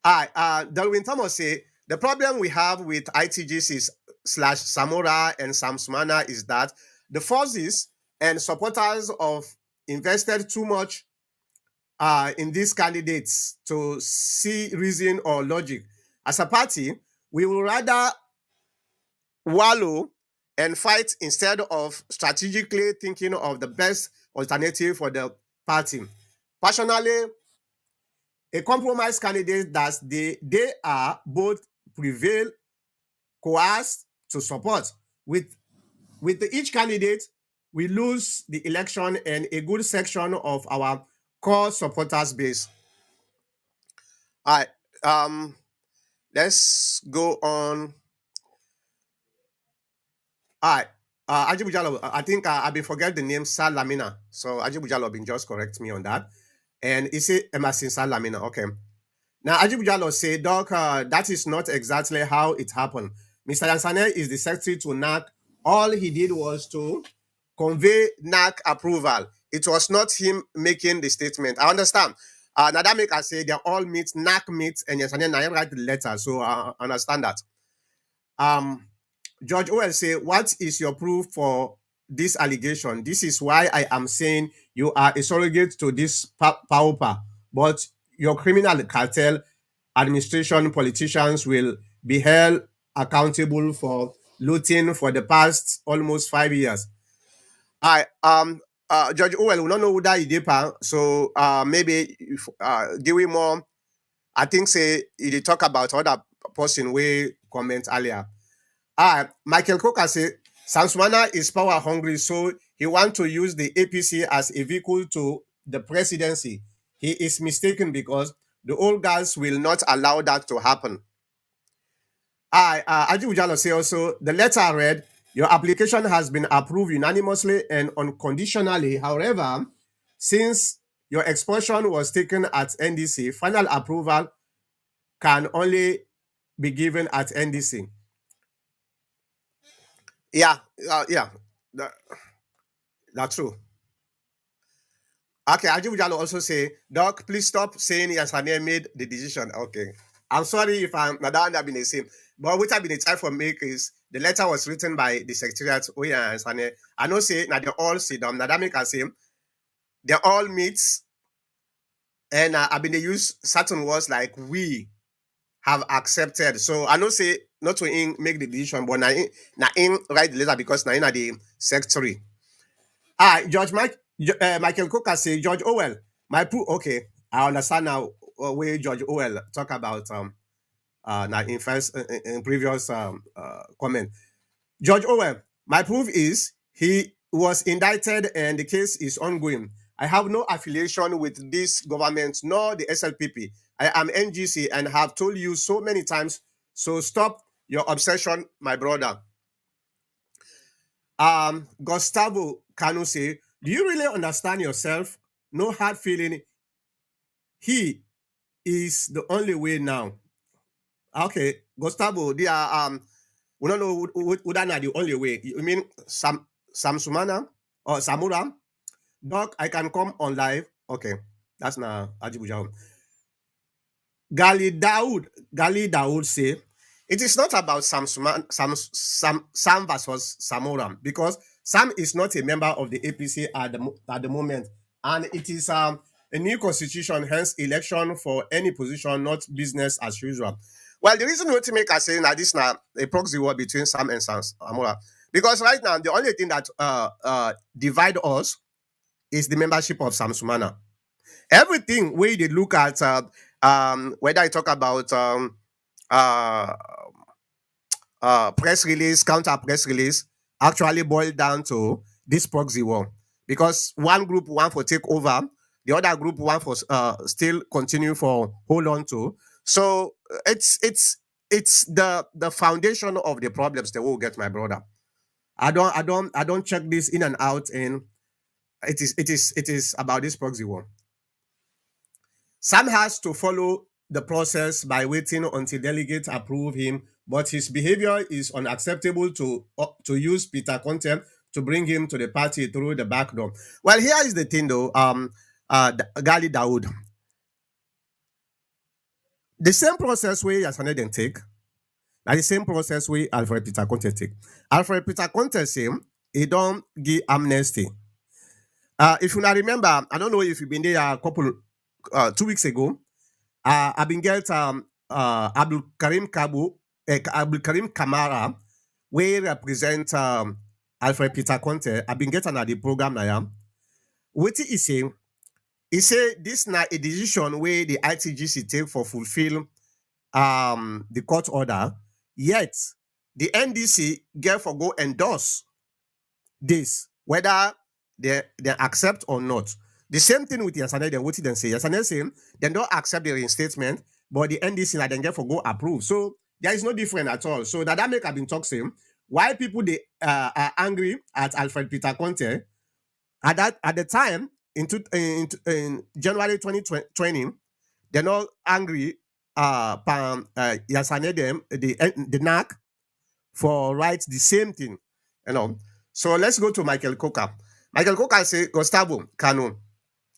Speaker 1: Darwin Thomas say the problem we have with ITGC slash Samura and Sam Sumana is that the forces and supporters of invested too much in these candidates to see reason or logic. As a party, we will rather wallow and fight instead of strategically thinking of the best alternative for the party. Personally, a compromise candidate that they are both prevail, coerced to support. With each candidate, we lose the election and a good section of our core supporters base. All right, let's go on. All right. Ajibu Jallo, I think I've been forget the name Salamina. So Ajibu Jallo been just correct me on that. And he say Emerson Salamina. Okay. Now Ajibu Jallo say, Doc, that is not exactly how it happened. Mr. Yansane is the secretary to NAC. All he did was to convey NAC approval. It was not him making the statement. I understand. Now that make I say they all meet, NAC meets, and Yansane now write the letter. So I understand that. George Owen say, what is your proof for this allegation? This is why I am saying you are a surrogate to this pauper, but your criminal cartel administration politicians will be held accountable for looting for the past almost 5 years. George Owen, we don't know who that is, so maybe if, give me more. I think say you talk about other person we comment earlier. Michael Coker said Sanswana is power hungry, so he wants to use the APC as a vehicle to the presidency. He is mistaken because the old guys will not allow that to happen. Aji Ujalo say also, the letter I read, your application has been approved unanimously and unconditionally. However, since your expulsion was taken at NDC, final approval can only be given at NDC. Yeah, that's true. Okay, Ajib Jallo also say, Doc, please stop saying Yansane made the decision. Okay. I'm sorry if I'm not that been the same. But what I've been the time for make is the letter was written by the secretariat. Oh yeah, Yansane. I know say now they all sit down. Now that make us say they all meet and I've been use certain words like we have accepted. So I know say not to in make the decision, but now in write the letter because now in the secretary. George Michael Coker say George Owell. My proof. Okay, I understand now where George Owell talk about now in first in previous comment. George Owell. My proof is he was indicted and the case is ongoing. I have no affiliation with this government nor the SLPP. I am NGC and have told you so many times. So stop your obsession, my brother. Gustavo Cano say, do you really understand yourself? No hard feeling. He is the only way now. Okay, Gustavo, they are we don't know who that are the only way. You mean Sam Sumana or Samura? Doc, I can come on live. Okay, that's now Ajibujao. Gali Daoud say it is not about Sam versus Samora because Sam is not a member of the APC at the moment, and it is a new constitution, hence election for any position, not business as usual. Well, the reason we to make us saying that this now a proxy war between Sam and Samora because right now the only thing that divide us is the membership of Sumana. Everything where they look at whether I talk about uh, press release, counter press release, actually boil down to this proxy war. Because one group want for take over, the other group want for still continue for hold on to. So it's the foundation of the problems that will get my brother. I don't check this in and out, and it is about this proxy war. Sam has to follow the process by waiting until delegates approve him, but his behavior is unacceptable to use Peter Conte to bring him to the party through the back door. Well, here is the thing though, Gali Daoud. The same process way Yasane then take, na the same process way Alfred Peter Conte take. Alfred Peter Conte say he don't give amnesty. If you now remember, I don't know if you've been there a couple 2 weeks ago. I've been get Abdul Karim Kamara, we represent Alfred Peter Conte. I've been getting at the program now. What he say? He say this na a decision where the ITGC take for fulfill the court order. Yet the NDC get for go endorse this, whether they accept or not. The same thing with Yasane, then what did say? Yasane say they don't accept the reinstatement, but the NDC like then get for go approve. So there is no difference at all. So that make have been talking why people they are angry at Alfred Peter Conte at the time in January 2020, they're not angry Yasane them the NAC for write the same thing, you know. So let's go to Michael Coker. Michael Coker say, Gustavo Cano,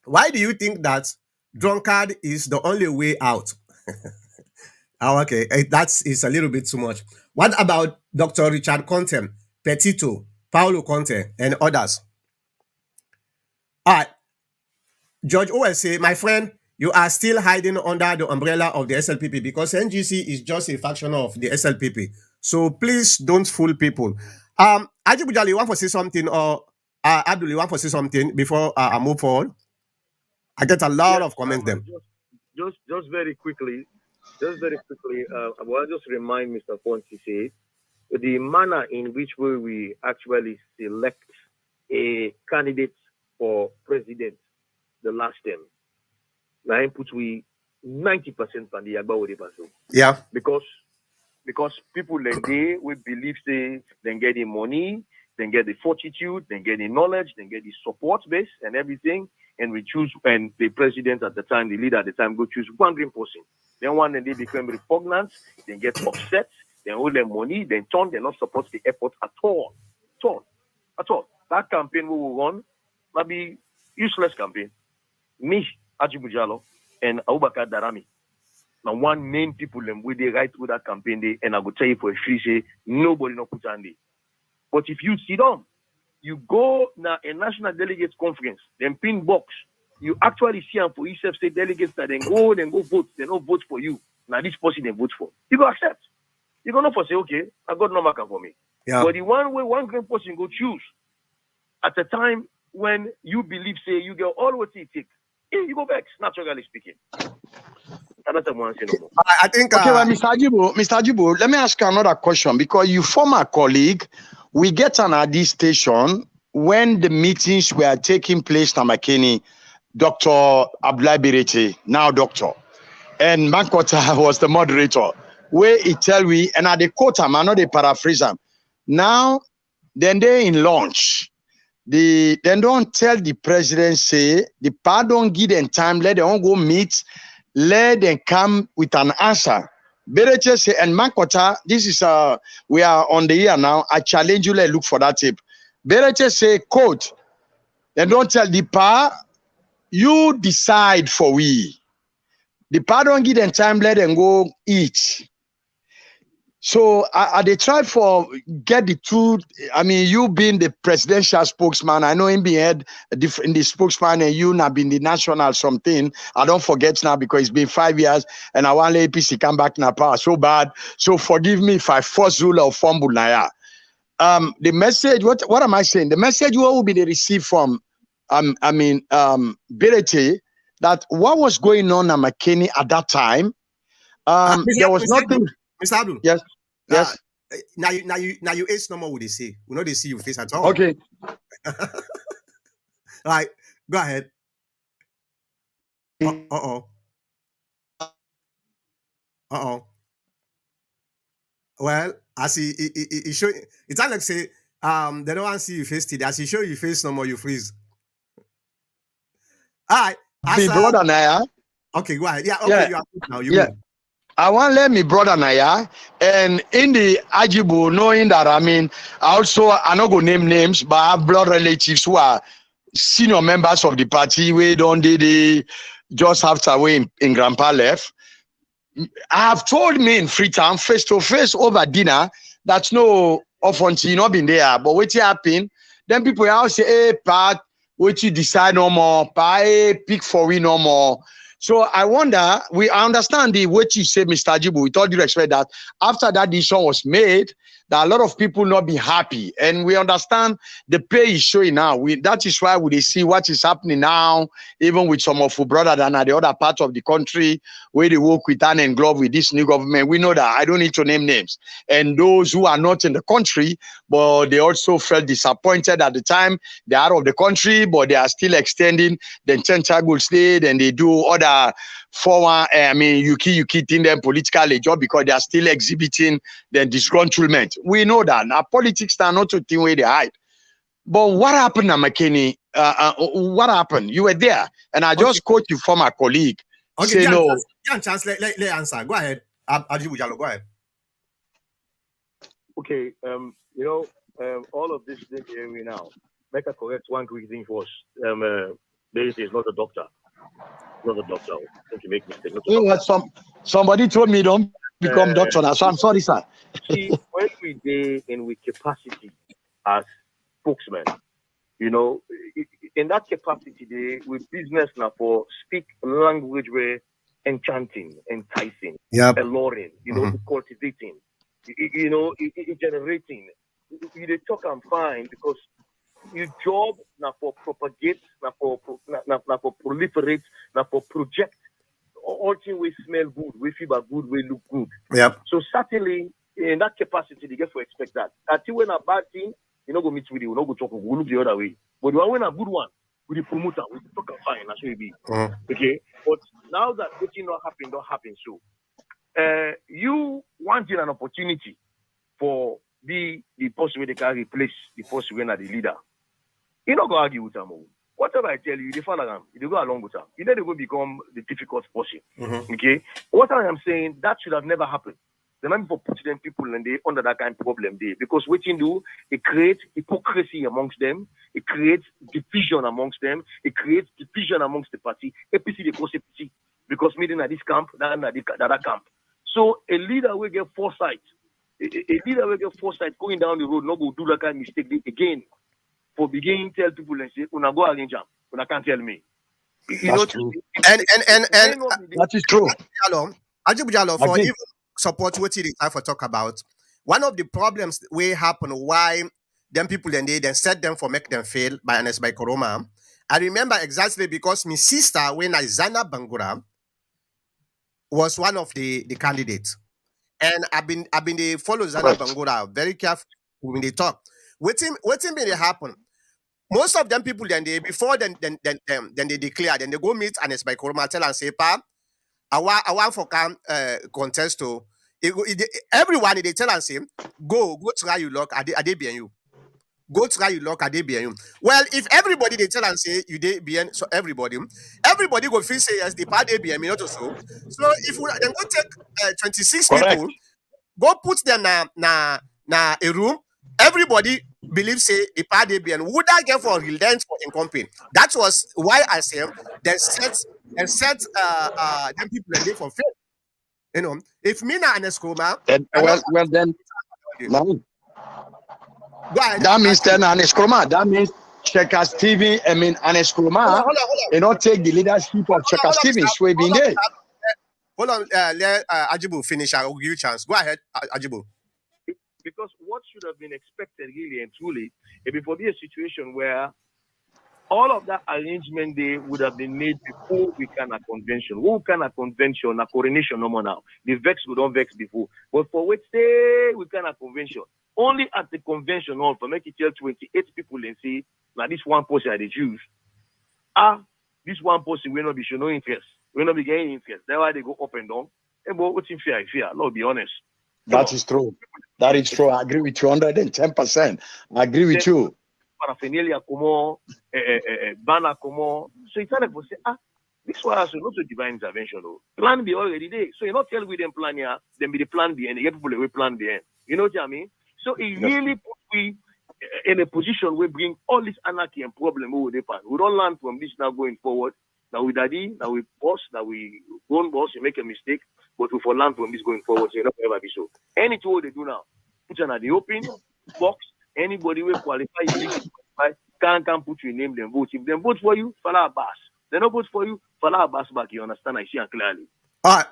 Speaker 1: why do you think that drunkard is the only way out? Okay, that's a little bit too much. What about Dr. Richard Conte, Petito, Paulo Conte, and others? All right, George Owen say, my friend, you are still hiding under the umbrella of the SLPP because NGC is just a faction of the SLPP. So please don't fool people. Ajibujali, you want to say something, or Abdul, you want to say something before I move forward? I get a lot of comments then.
Speaker 4: Just very quickly, I want to just remind Mr. Ponti say the manner in which we actually select a candidate for president the last term. Now input we 90% on the Agba person.
Speaker 1: Yeah.
Speaker 4: Because people like they we believe they get the money, then get the fortitude, then get the knowledge, then get the support base and everything. And we choose, and the president at the time, the leader at the time, go choose one green person. Then one day they become repugnant, then get upset, then hold their money, then turn, they not support the effort at all. At all. That campaign we will run might be useless campaign. Me, Ajibujalo, and Abubakar Darami. Now one main people them with the right with that campaign day, and I will tell you for a free say nobody no put on day. But if you sit down, you go now a national delegates conference, then pin box, you actually see them for yourself state delegates that then go vote, they don't vote for you. Now this person they vote for. You go accept. You go not for say, okay, I got no marker for me.
Speaker 1: Yeah.
Speaker 4: But the one way one great person go choose at a time when you believe say you get all what it take. You go back, naturally speaking.
Speaker 1: I think
Speaker 3: okay, well, Mr. Ajibo, let me ask you another question because you former colleague, we get on at this station when the meetings were taking place in Makeni, Dr. Abdullah Birete, now doctor, and Mankota was the moderator, where he tell we, and at the quote him, I know they paraphrase him. Now, then they in launch. Then don't tell the president, say, the part don't give them time, let them go meet, let them come with an answer. Birete say, and Mankota, this is, we are on the air now, I challenge you, let's look for that tape. Birete say, quote, then don't tell the part, you decide for we. The part don't give them time, let them go eat. So they try for get the two. I mean, you being the presidential spokesman, I know him being head in the spokesman, and you not been the national something. I don't forget now because it's been 5 years, and I want APC come back now power so bad. So forgive me if I force Zula or fumble now. The message. What am I saying? The message will be the receive from Berete, that what was going on at McKinney at that time. There was nothing.
Speaker 1: Mr. Abdul.
Speaker 3: Yes. Yes.
Speaker 1: Now you age no more. Would they say? We know they see your face at all.
Speaker 3: Okay.
Speaker 1: Right. Go ahead. Uh oh. Well, as he show it's not like say they don't want to see you face today. As he show you face no more, you freeze. All right.
Speaker 3: My brother Naya.
Speaker 1: Okay, go ahead. Yeah. Okay.
Speaker 3: Yeah.
Speaker 1: You are now.
Speaker 3: Yeah. I want to let me brother Naya, and in the Ajibu, knowing that I also I'm not gonna name names, but I have blood relatives who are senior members of the party. We don't they just after we in Grandpa left. I have told me in Freetown face to face over dinner that's no offense, you not been there, but what happened? Then people now say, "Hey, Pat, what you decide no more? Pat, hey, pick for we no more." So I wonder, I understand the what you say, Mr. Jibu, with all due respect, that after that decision was made, that a lot of people not be happy. And we understand the pay is showing now. That is why we see what is happening now, even with some of our brothers than at the other part of the country, where they work with hand and glove with this new government. We know that. I don't need to name names. And those who are not in the country, but they also felt disappointed at the time. They are out of the country, but they are still extending the tentacle state, and they do other forward, Yuki in them politically job because they are still exhibiting the disgruntlement. We know that. Now, politics are not a thing where they hide. But what happened at McKinney? What happened? You were there, and I just quote you from my colleague.
Speaker 1: Okay,
Speaker 3: say no.
Speaker 1: Chance, let answer. Go ahead. Ajibu Jallo, go ahead.
Speaker 4: Okay, all of this thing hearing now. Make a correct one quick thing first. This is not a doctor. Not a doctor. Don't you make mistake.
Speaker 3: Somebody told me don't become doctor now, so I'm sorry, sir.
Speaker 4: See, when we day in with capacity as spokesman, in that capacity they with business now for speak language where enchanting, enticing, alluring, cultivating, generating. You talk and fine because your job now for propagate, now for proliferate, now for project. All things we smell good, we feel good, we look good.
Speaker 1: Yep.
Speaker 4: So certainly in that capacity, they get to expect that. Until when a bad thing, you not go meet with you, not go talk, we look the other way. But when a good one, with the promoter, we talk and fine, that's what it be. Okay. But now that what not happen. So you wanting an opportunity for the person where they can replace the person when are the leader. You not go argue with them. Whatever I tell you, they follow them. You go along with them. You know they will become the difficult person. Okay. What I am saying, that should have never happened. The man for putting them people and they under that kind of problem there. Because what you do, it creates hypocrisy amongst them, it creates division amongst them, it creates division amongst the party. APC they cause APC. Because meeting at this camp, that camp. So a leader will get foresight. A leader will get foresight going down the road, not go do that kind of mistake again. For beginning tell people and say, "Una go arrange jam, una can't tell me."
Speaker 3: That's true.
Speaker 1: And
Speaker 3: that is true.
Speaker 1: Ajibu Jallo, for even support what you decide for talk about. One of the problems we happen why them people then set them for make them fail by Koroma. I remember exactly because my sister when Zana Bangura was one of the candidates, and I've been they follow Zana Bangura very careful when they talk. Waiting may happen. Most of them people then they before then they declare, then they go meet Anes by Koroma, tell and say, "Pa, I want for contest to everyone they tell and say, go try your luck at they be you. Go try your luck at they be you." Well, if everybody they tell and say you they be so everybody go feel say yes, the part they be not so. So if we then go take 26 people, go put them na a room, everybody believes say the part they be and would I get for relent for in company. That was why I say they set and set them people and they for faith. You know, if Mina and Eskroma,
Speaker 3: And
Speaker 1: I know
Speaker 3: well then now,
Speaker 1: go ahead.
Speaker 3: that means then Aneskroma. That means Checker Steven, I mean Aneskroma, you know, take the leadership of Checker Steven, Sway being there.
Speaker 1: Hold on, let Ajibu finish. I will give you a chance. Go ahead, Ajibu.
Speaker 4: Because what should have been expected, really and truly, it would be a situation where all of that arrangement day would have been made before we can a convention. We can a convention, a coronation no more now. The vex we don't vex before. But for which day we can a convention. Only at the convention hall for make it tell 28 people and say, now this one person are the Jews. This one person will not be show no interest. Will not be getting interest. That's why they go up and down. And but what's in fear? Lord, be honest.
Speaker 3: That is true. That is true. I agree with you 110%. I agree with you.
Speaker 4: Paraphernalia comment, banner comment. So it's kind of say, this was not a divine intervention. Though. Plan B already there. So you not tell we them plan here, then be the plan B and the people we plan B. You know what I mean? So it really put we in a position where bring all this anarchy and problem over the pan. We don't learn from this now going forward. Now we daddy, now we boss, now we own boss, you make a mistake, but we for learn from this going forward, so you not ever be so. Anything what they do now, put you at the open box, anybody will qualify, can put your name, then vote. If they vote for you, follow Abbas. They don't vote for you, follow Abbas back. You understand? I see and clearly.
Speaker 1: All right.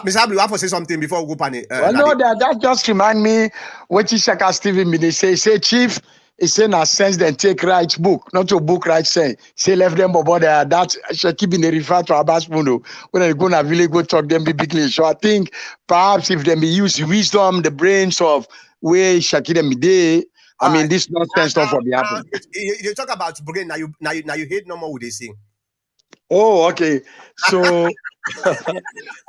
Speaker 1: Mr. Abdul, you have to say something before we go pan it.
Speaker 3: Well, no, that just remind me what Checker Steven they say, Chief, he say na sense then take right book, not to book right say. Say left them about that should keep in the refer to Abbas Mundo. When they go to village, go talk them big English. So I think perhaps if they be use wisdom, the brains of where Shaki them day. I mean, this nonsense stuff will be happening.
Speaker 1: You talk about brain now. You hate no more. Would they say?
Speaker 3: Oh, okay. So,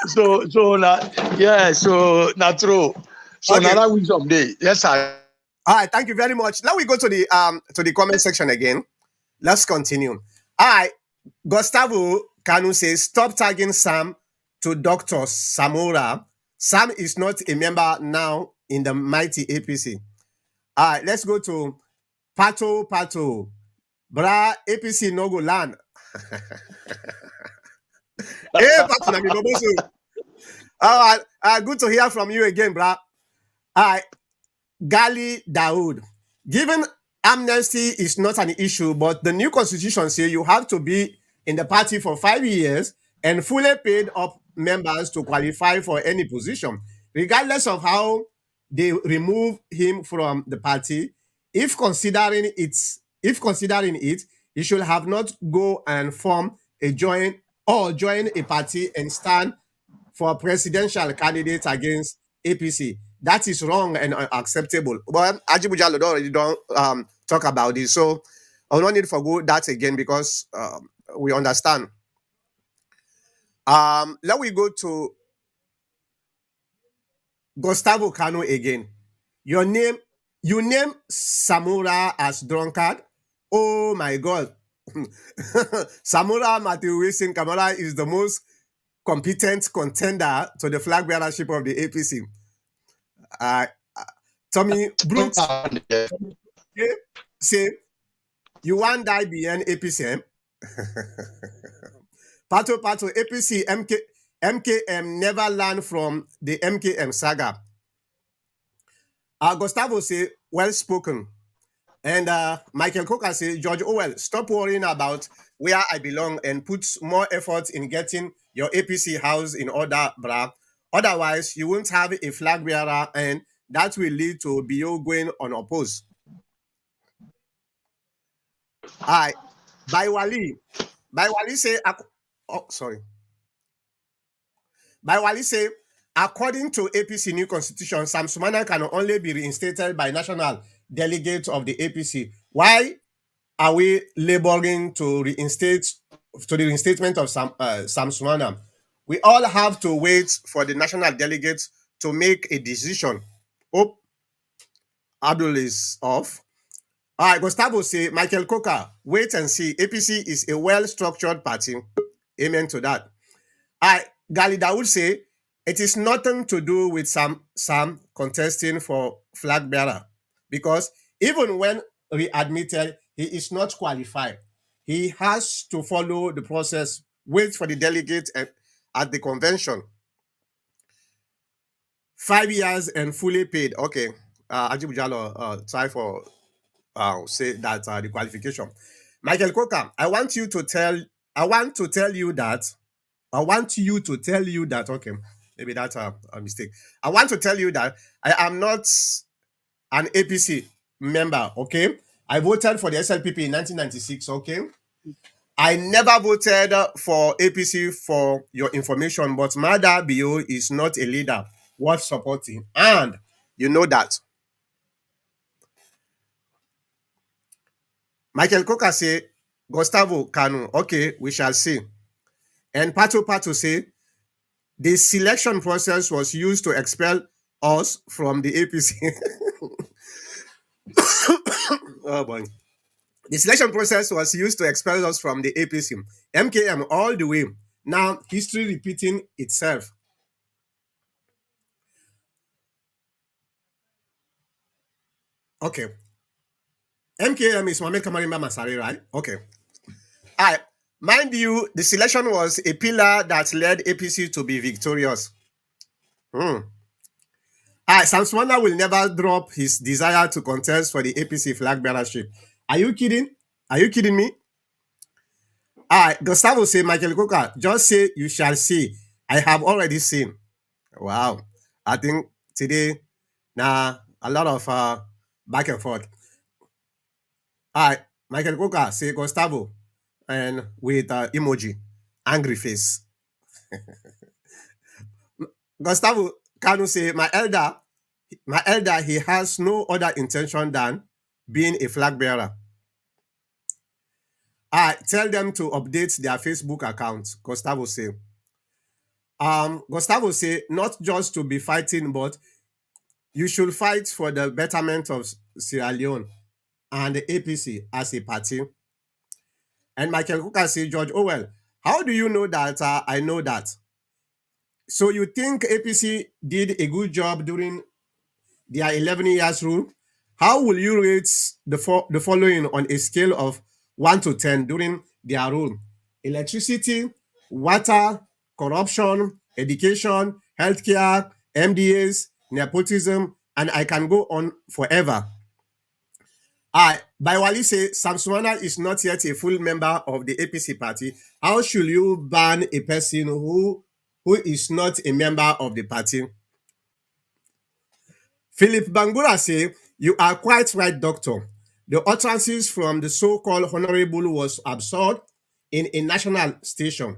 Speaker 3: so now, yeah. So not true. So
Speaker 1: Okay.
Speaker 3: another wisdom day. Yes, sir.
Speaker 1: All right, thank you very much. Now we go to the comment section again. Let's continue. All right, Gustavo Kanu says, stop tagging Sam to Dr. Sumura. Sam is not a member now in the mighty APC. All right, let's go to Pato. Bra, APC no go land. Hey, Pato, na mi bobo so. All right, good to hear from you again, bra. All right. Gali Daoud. Given amnesty is not an issue, but the new constitution says you have to be in the party for 5 years and fully paid up members to qualify for any position, regardless of how they remove him from the party. If considering it, he should have not go and join a party and stand for presidential candidates against APC. That is wrong and unacceptable. But Ajibu Jallo already don't talk about this. So I will not need to go that again because we understand. Let we go to Gustavo Cano again. You name Samura as drunkard. Oh my God. Samura Matthew Wilson Kamara is the most competent contender to the flag bearership of the APC. Tommy Brooks say, you want die behind APC? Pato, APC, MKM never learned from the MKM saga. Gustavo say, well spoken. And Michael Coker say, George Orwell, stop worrying about where I belong and put more effort in getting your APC house in order, brah. Otherwise, you won't have a flag bearer and that will lead to BO going unopposed. All right. By Wali say, By Wali say, according to APC new constitution, Sam Sumana can only be reinstated by national delegates of the APC. Why are we laboring to the reinstatement of Sam Sumana? We all have to wait for the national delegates to make a decision. Hope Abdul is off. All right, Gustavo say, Michael Coker, wait and see. APC is a well-structured party. Amen to that. All right, Gali Dawood say, it is nothing to do with Sam contesting for flag bearer because even when readmitted, he is not qualified. He has to follow the process wait for the delegate at the convention. 5 years and fully paid. Okay. Ajib Jalo, try for say that the qualification. Michael Coker, I want to tell you that okay, maybe that's a mistake. I want to tell you that I am not an APC member, okay? I voted for the SLPP in 1996, okay? I never voted for APC for your information, but Mada Bio is not a leader worth supporting. And you know that. Michael Coker say, Gustavo Kanu, okay, we shall see. And Pato Pato say, the selection process was used to expel us from the APC. Oh boy. The selection process was used to expel us from the APC. MKM all the way. Now, history repeating itself. Okay. MKM is Mohamed Kamarimba Masari, right? Okay. All right. Mind you, the selection was a pillar that led APC to be victorious. All right. Sam Sumana will never drop his desire to contest for the APC flag bearership. Are you kidding? Are you kidding me? All right. Gustavo say, Michael Coker, just say you shall see. I have already seen. Wow. I think today, now a lot of back and forth. All right. Michael Coker say Gustavo and with emoji, angry face. Gustavo Kanu say, my elder, he has no other intention than being a flag bearer. I tell them to update their Facebook account, Gustavo say. Gustavo say, not just to be fighting, but you should fight for the betterment of Sierra Leone and the APC as a party. And Michael Coker say, George Orwell, how do you know that I know that? So you think APC did a good job during their 11 years rule? How will you rate the following on a scale of 1 to 10 during their rule? Electricity, water, corruption, education, healthcare, MDAs, nepotism, and I can go on forever. By Wali say, Samsumana is not yet a full member of the APC party. How should you ban a person who is not a member of the party? Philip Bangura say, you are quite right, doctor. The utterances from the so-called honorable was absurd in a national station.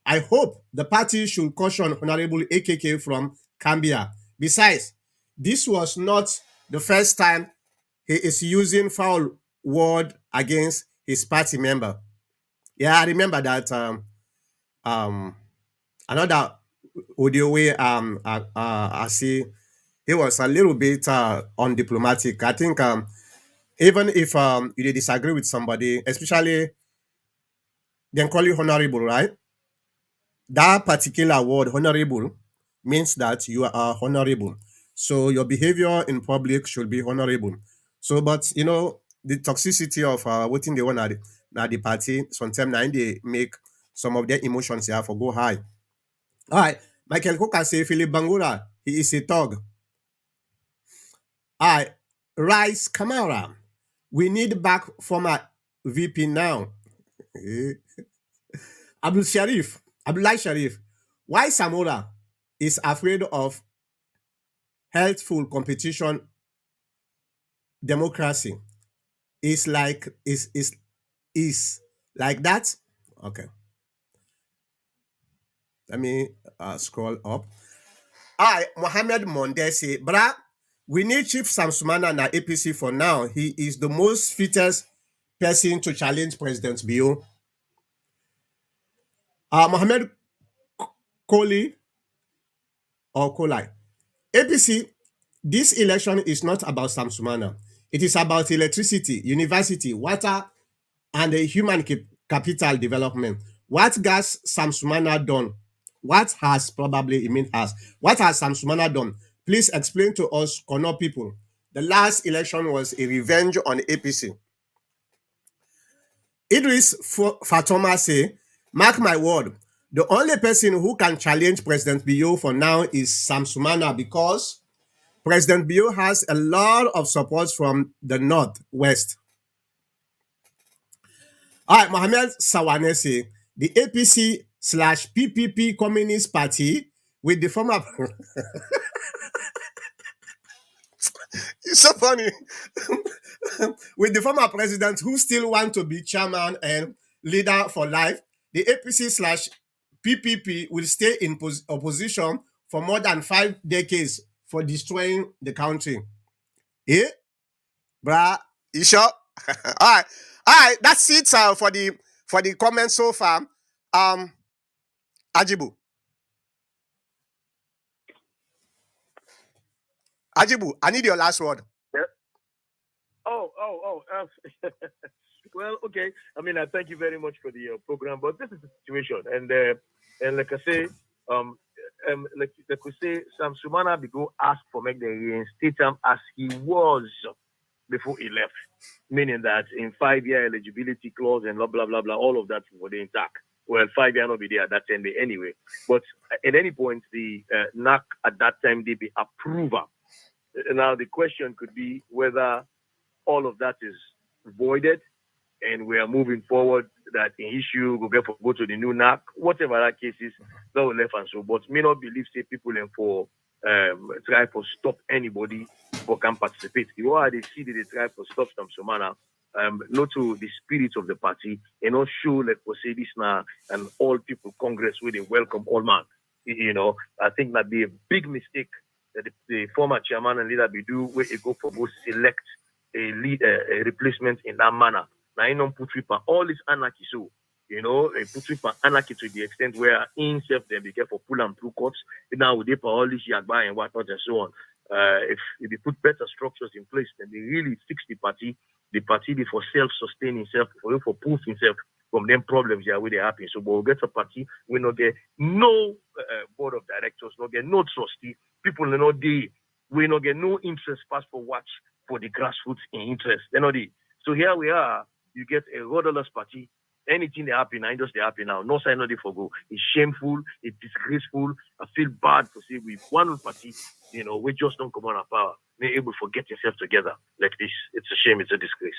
Speaker 1: I hope the party should caution Honorable AKK from Cambia. Besides, this was not the first time he is using foul word against his party member. Yeah, I remember that another audio where I see he was a little bit undiplomatic. I think even if you disagree with somebody, especially then call you honorable, right? That particular word, honorable, means that you are honorable. So your behavior in public should be honorable. So, but you know, the toxicity of what they want at the party, sometimes now they make some of their emotions here for go high. All right, Michael Coker say Philip Bangura, he is a thug. All right, Rice Kamara, we need back former VP now. Abdullah Sharif, why Samura is afraid of healthful competition democracy is like that. Okay, let me scroll up. Mohammed Monde say, Bra, we need Chief Samsumana na APC for now. He is the most fittest person to challenge President Bio. Mohammed Koli or Kolai. APC, this election is not about Samsumana. It is about electricity, university, water, and human capital development. What has Samsumana done? What has Samsumana done? Please explain to us, Kono people. The last election was a revenge on APC. Idris Fatoma say, Mark my word, the only person who can challenge President Bio for now is Sam Sumana because President Bio has a lot of support from the Northwest. All right, Mohamed Sawanese, the APC slash PPP Communist Party with the former. It's so funny. With the former president who still want to be chairman and leader for life, the APC slash PPP will stay in opposition for more than 5 decades for destroying the country. Eh? Bruh, you sure? All right, that's it for the comments so far. Ajibu. Ajibu, I need your last word.
Speaker 4: Yeah. Oh. Well, okay. I mean, I thank you very much for the program, but this is the situation, and like I say, like we say, Sam Sumana be go ask for make the reinstate him as he was before he left, meaning that in 5-year eligibility clause and blah blah blah blah, all of that were intact. Well, 5 year not be there at that time anyway. But at any point, the NAC at that time they be approver. Now the question could be whether all of that is voided and we are moving forward, that an issue will go to the new NAC, whatever that case is, that will left and so. But may not believe say people and for try for stop anybody who can participate. You are they see that they try for stop some Sumana, not to the spirit of the party and not show like we say this now and all people Congress where they welcome all man. You know, I think that be a big mistake that the former chairman and leader be do where they go for go select a replacement in that manner. Now, you don't put all this anarchy, so you know, put anarchy to the extent where in self they be careful pull and through courts. Now they put all this yagba and whatnot and so on. If they put better structures in place, then they really fix the party they for self-sustaining itself, for proof itself from them problems where they happen. So we'll get a party, we not get no board of directors, not get no trustee, people are not there, we not get no interest pass for watch for the grassroots in interest. They're not there. So here we are, you get a rudderless party. Anything that happen, I just they happen now. No sign, no they forgo. It's shameful, it's disgraceful. I feel bad to say with one party, you know, we just don't come on our power. We're able to get yourself together like this. It's a shame, it's a disgrace.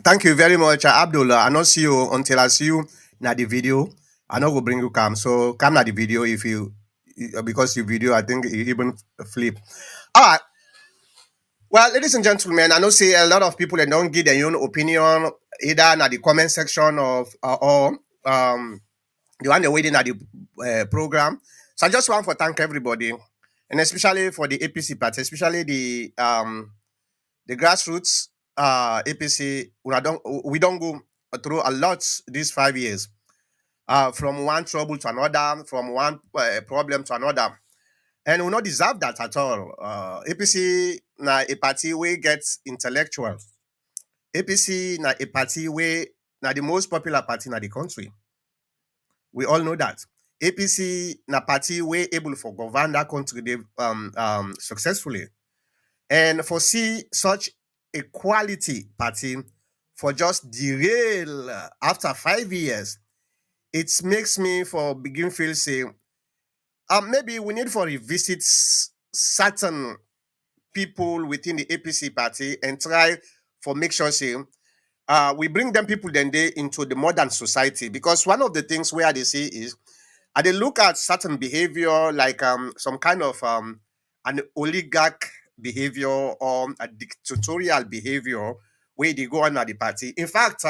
Speaker 1: Thank you very much, Abdullah. I not see you until I see you na the video. I know will bring you come. So come na the video if you because your video I think you even flip. All right. Well, ladies and gentlemen, I know say a lot of people they don't give their own opinion either in the comment section of or the one they're waiting at the program. So I just want to thank everybody, and especially for the APC party, especially the grassroots APC. We don't go through a lot these 5 years, from one trouble to another, from one problem to another. And we not deserve that at all. APC na a party where gets intellectuals. APC na a party where na the most popular party in the country. We all know that. APC na party where able for govern that country successfully. And for see such a quality party for just derail after 5 years, it makes me for begin feel say maybe we need for revisit certain people within the APC party and try for make sure say we bring them people then they into the modern society, because one of the things where they say is they look at certain behavior like some kind of an oligarch behavior or a dictatorial behavior where they go on at the party. In fact,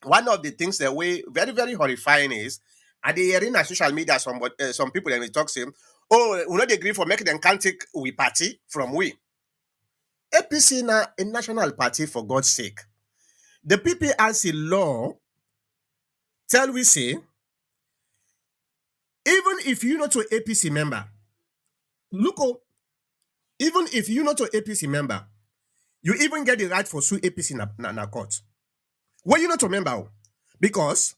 Speaker 1: one of the things that we very very horrifying is at the hearing on social media some people and we talk say, oh, we not agree for making them can't take we party from we. APC na a national party for God's sake. The PPRC law tell we say even if you not a APC member, look even if you not a APC member, you even get the right for sue APC na court. Well, you not a member because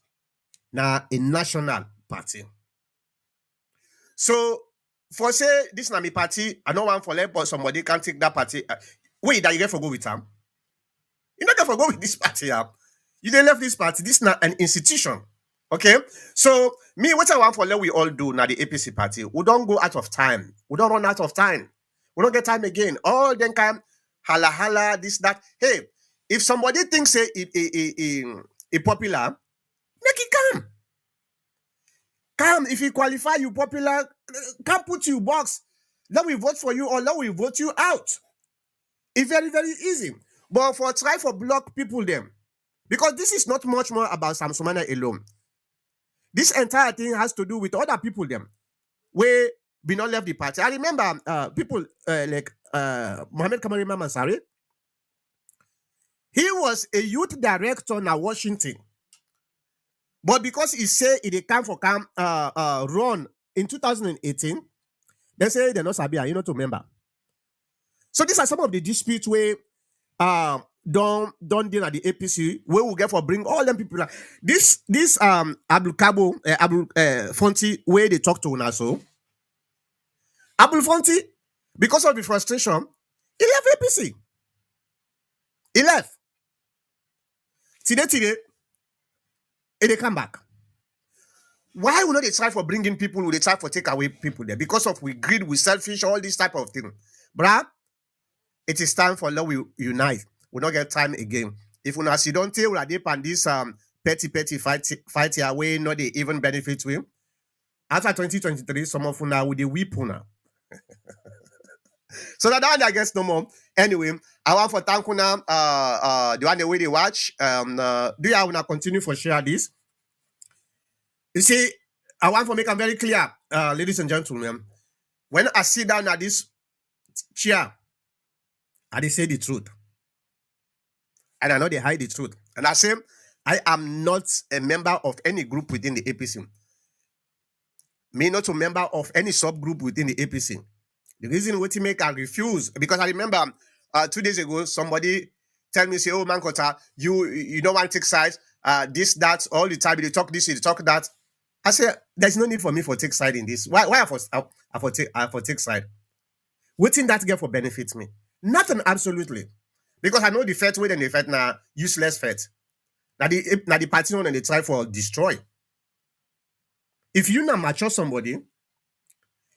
Speaker 1: na a national party. So for say this na me party, I don't want for let but somebody can take that party. Wait, that you get for go with them? You not get for go with this party. You they left this party. This is not an institution. Okay, so me, what I want for let we all do now the APC party. We don't go out of time. We don't run out of time. We don't get time again. All then come hala hala this that. Hey, if somebody thinks say it popular, make it come. Come if you qualify, you popular. Can't put you box. Let we vote for you or let we vote you out. It's very easy. But for try for block people them because this is not much more about Sumana alone. This entire thing has to do with other people them where be not left the party. I remember people like Mohammed Kamari Mansari. He was a youth director in Washington, but because he say it come for come run in 2018, they say they're not Sabia, you know to remember. So these are some of the disputes where don't deal at the APC where we get for bring all them people. This Abdul Cabo Abdul Fonti where they talk to una so Abdul Fonti because of the frustration he left APC. He left. Today, they come back. Why would not they try for bringing people? Would they try for take away people there? Because of we greed, we selfish, all this type of thing. Bruh, it is time for love we unite. We don't get time again. If we see don't tell that they pan this petty fight here way, not they even benefit with. After 2023, some of una with the whip una. So that I guess no more. Anyway, I want for thank una the one the way they watch. Do you want to continue for share this? You see, I want to make it very clear, ladies and gentlemen. When I sit down at this chair, I they say the truth. And I know they hide the truth. And I say, I am not a member of any group within the APC. Me not a member of any subgroup within the APC. The reason what make I refuse, because I remember 2 days ago, somebody tell me, say, oh, Mankota, you don't want to take sides, this, that, all the time, you talk this, you talk that. I say, there's no need for me for take side in this. Why I for take side? Waiting that get for benefit me? Nothing, absolutely. Because I know the fat way and the fat now useless fat. Now the party on and they try for destroy. If you not mature somebody,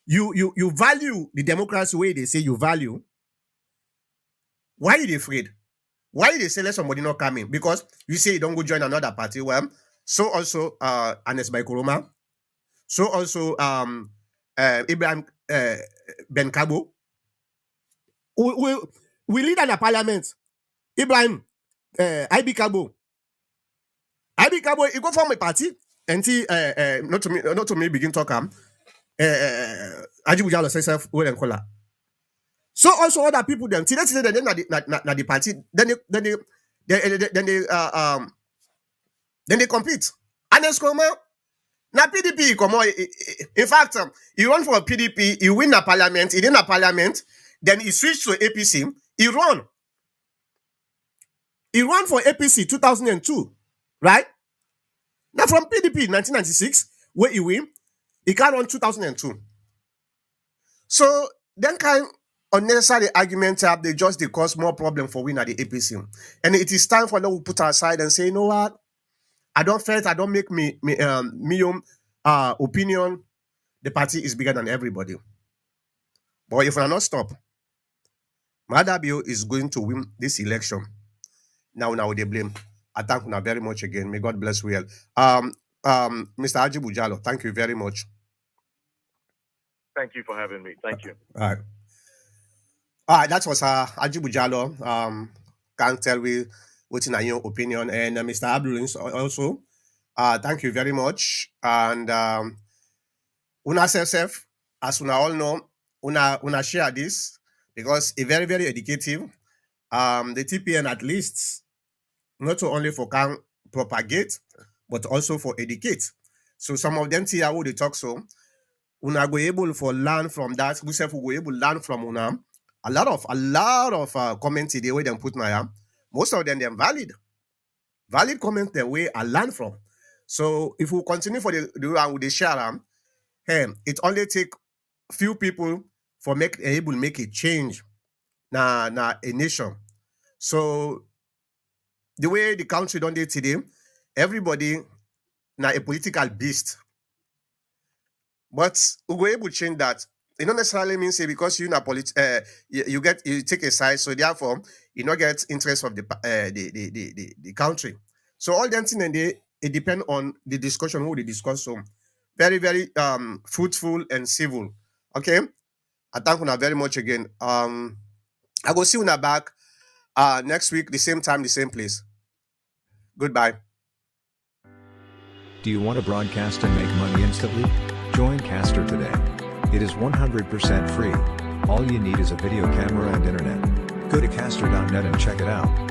Speaker 1: you value the democracy way they say you value. Why are you afraid? Why they say let somebody not come in? Because you say you don't go join another party. Well, so also Anes Baikoroma, so also Ibrahim Ben Kabo. We lead in the parliament. Ibrahim IB Kabo. IB Kabo, he go from a party and he not to me begin talk Ajibu Jalo say self well and color. So also other people them. Today they na the party. Then they compete. And then come na PDP come on. In fact, he run for PDP. He win a parliament. He did a parliament. Then he switched to APC. He run. He ran for APC 2002, right? Now from PDP 1996, where he win, he can run 2002. So then kind unnecessary arguments have they just they cause more problem for win at the APC. And it is time for them to put aside and say, you know what? I don't make me opinion. The party is bigger than everybody. But if we are not stop, Madabio is going to win this election. Now they blame. I thank you very much again. May God bless you all. Mr. Ajibu Jalo, thank you very much.
Speaker 4: Thank you for having me. Thank you.
Speaker 1: All right, that was Ajibu Jalo. Can't tell me what's in your opinion. And Mr. Abdulins also. Thank you very much. And una self, as una all know, una share this because it's very educative. The TPN at least not only for can propagate, but also for educate. So some of them see how they talk so. Una go able for learn from that. We self go able learn from una. A lot of comments the way they put my most of them they're valid. Valid comments the way I learn from. So if we continue for the one with the share, it only take few people for make a change na a nation. So the way the country don't do today, everybody now a political beast. But we were able to change that. It not necessarily means say because you na you take a side, so therefore you not get interest of the country. So all them things and they it depend on the discussion who they discuss. So very very fruitful and civil. Okay, I thank you very much again. I go see you back next week, the same time, the same place. Goodbye.
Speaker 2: Do you want to broadcast and make money instantly? Join Caster today. It is 100% free. All you need is a video camera and internet. Go to caster.net and check it out.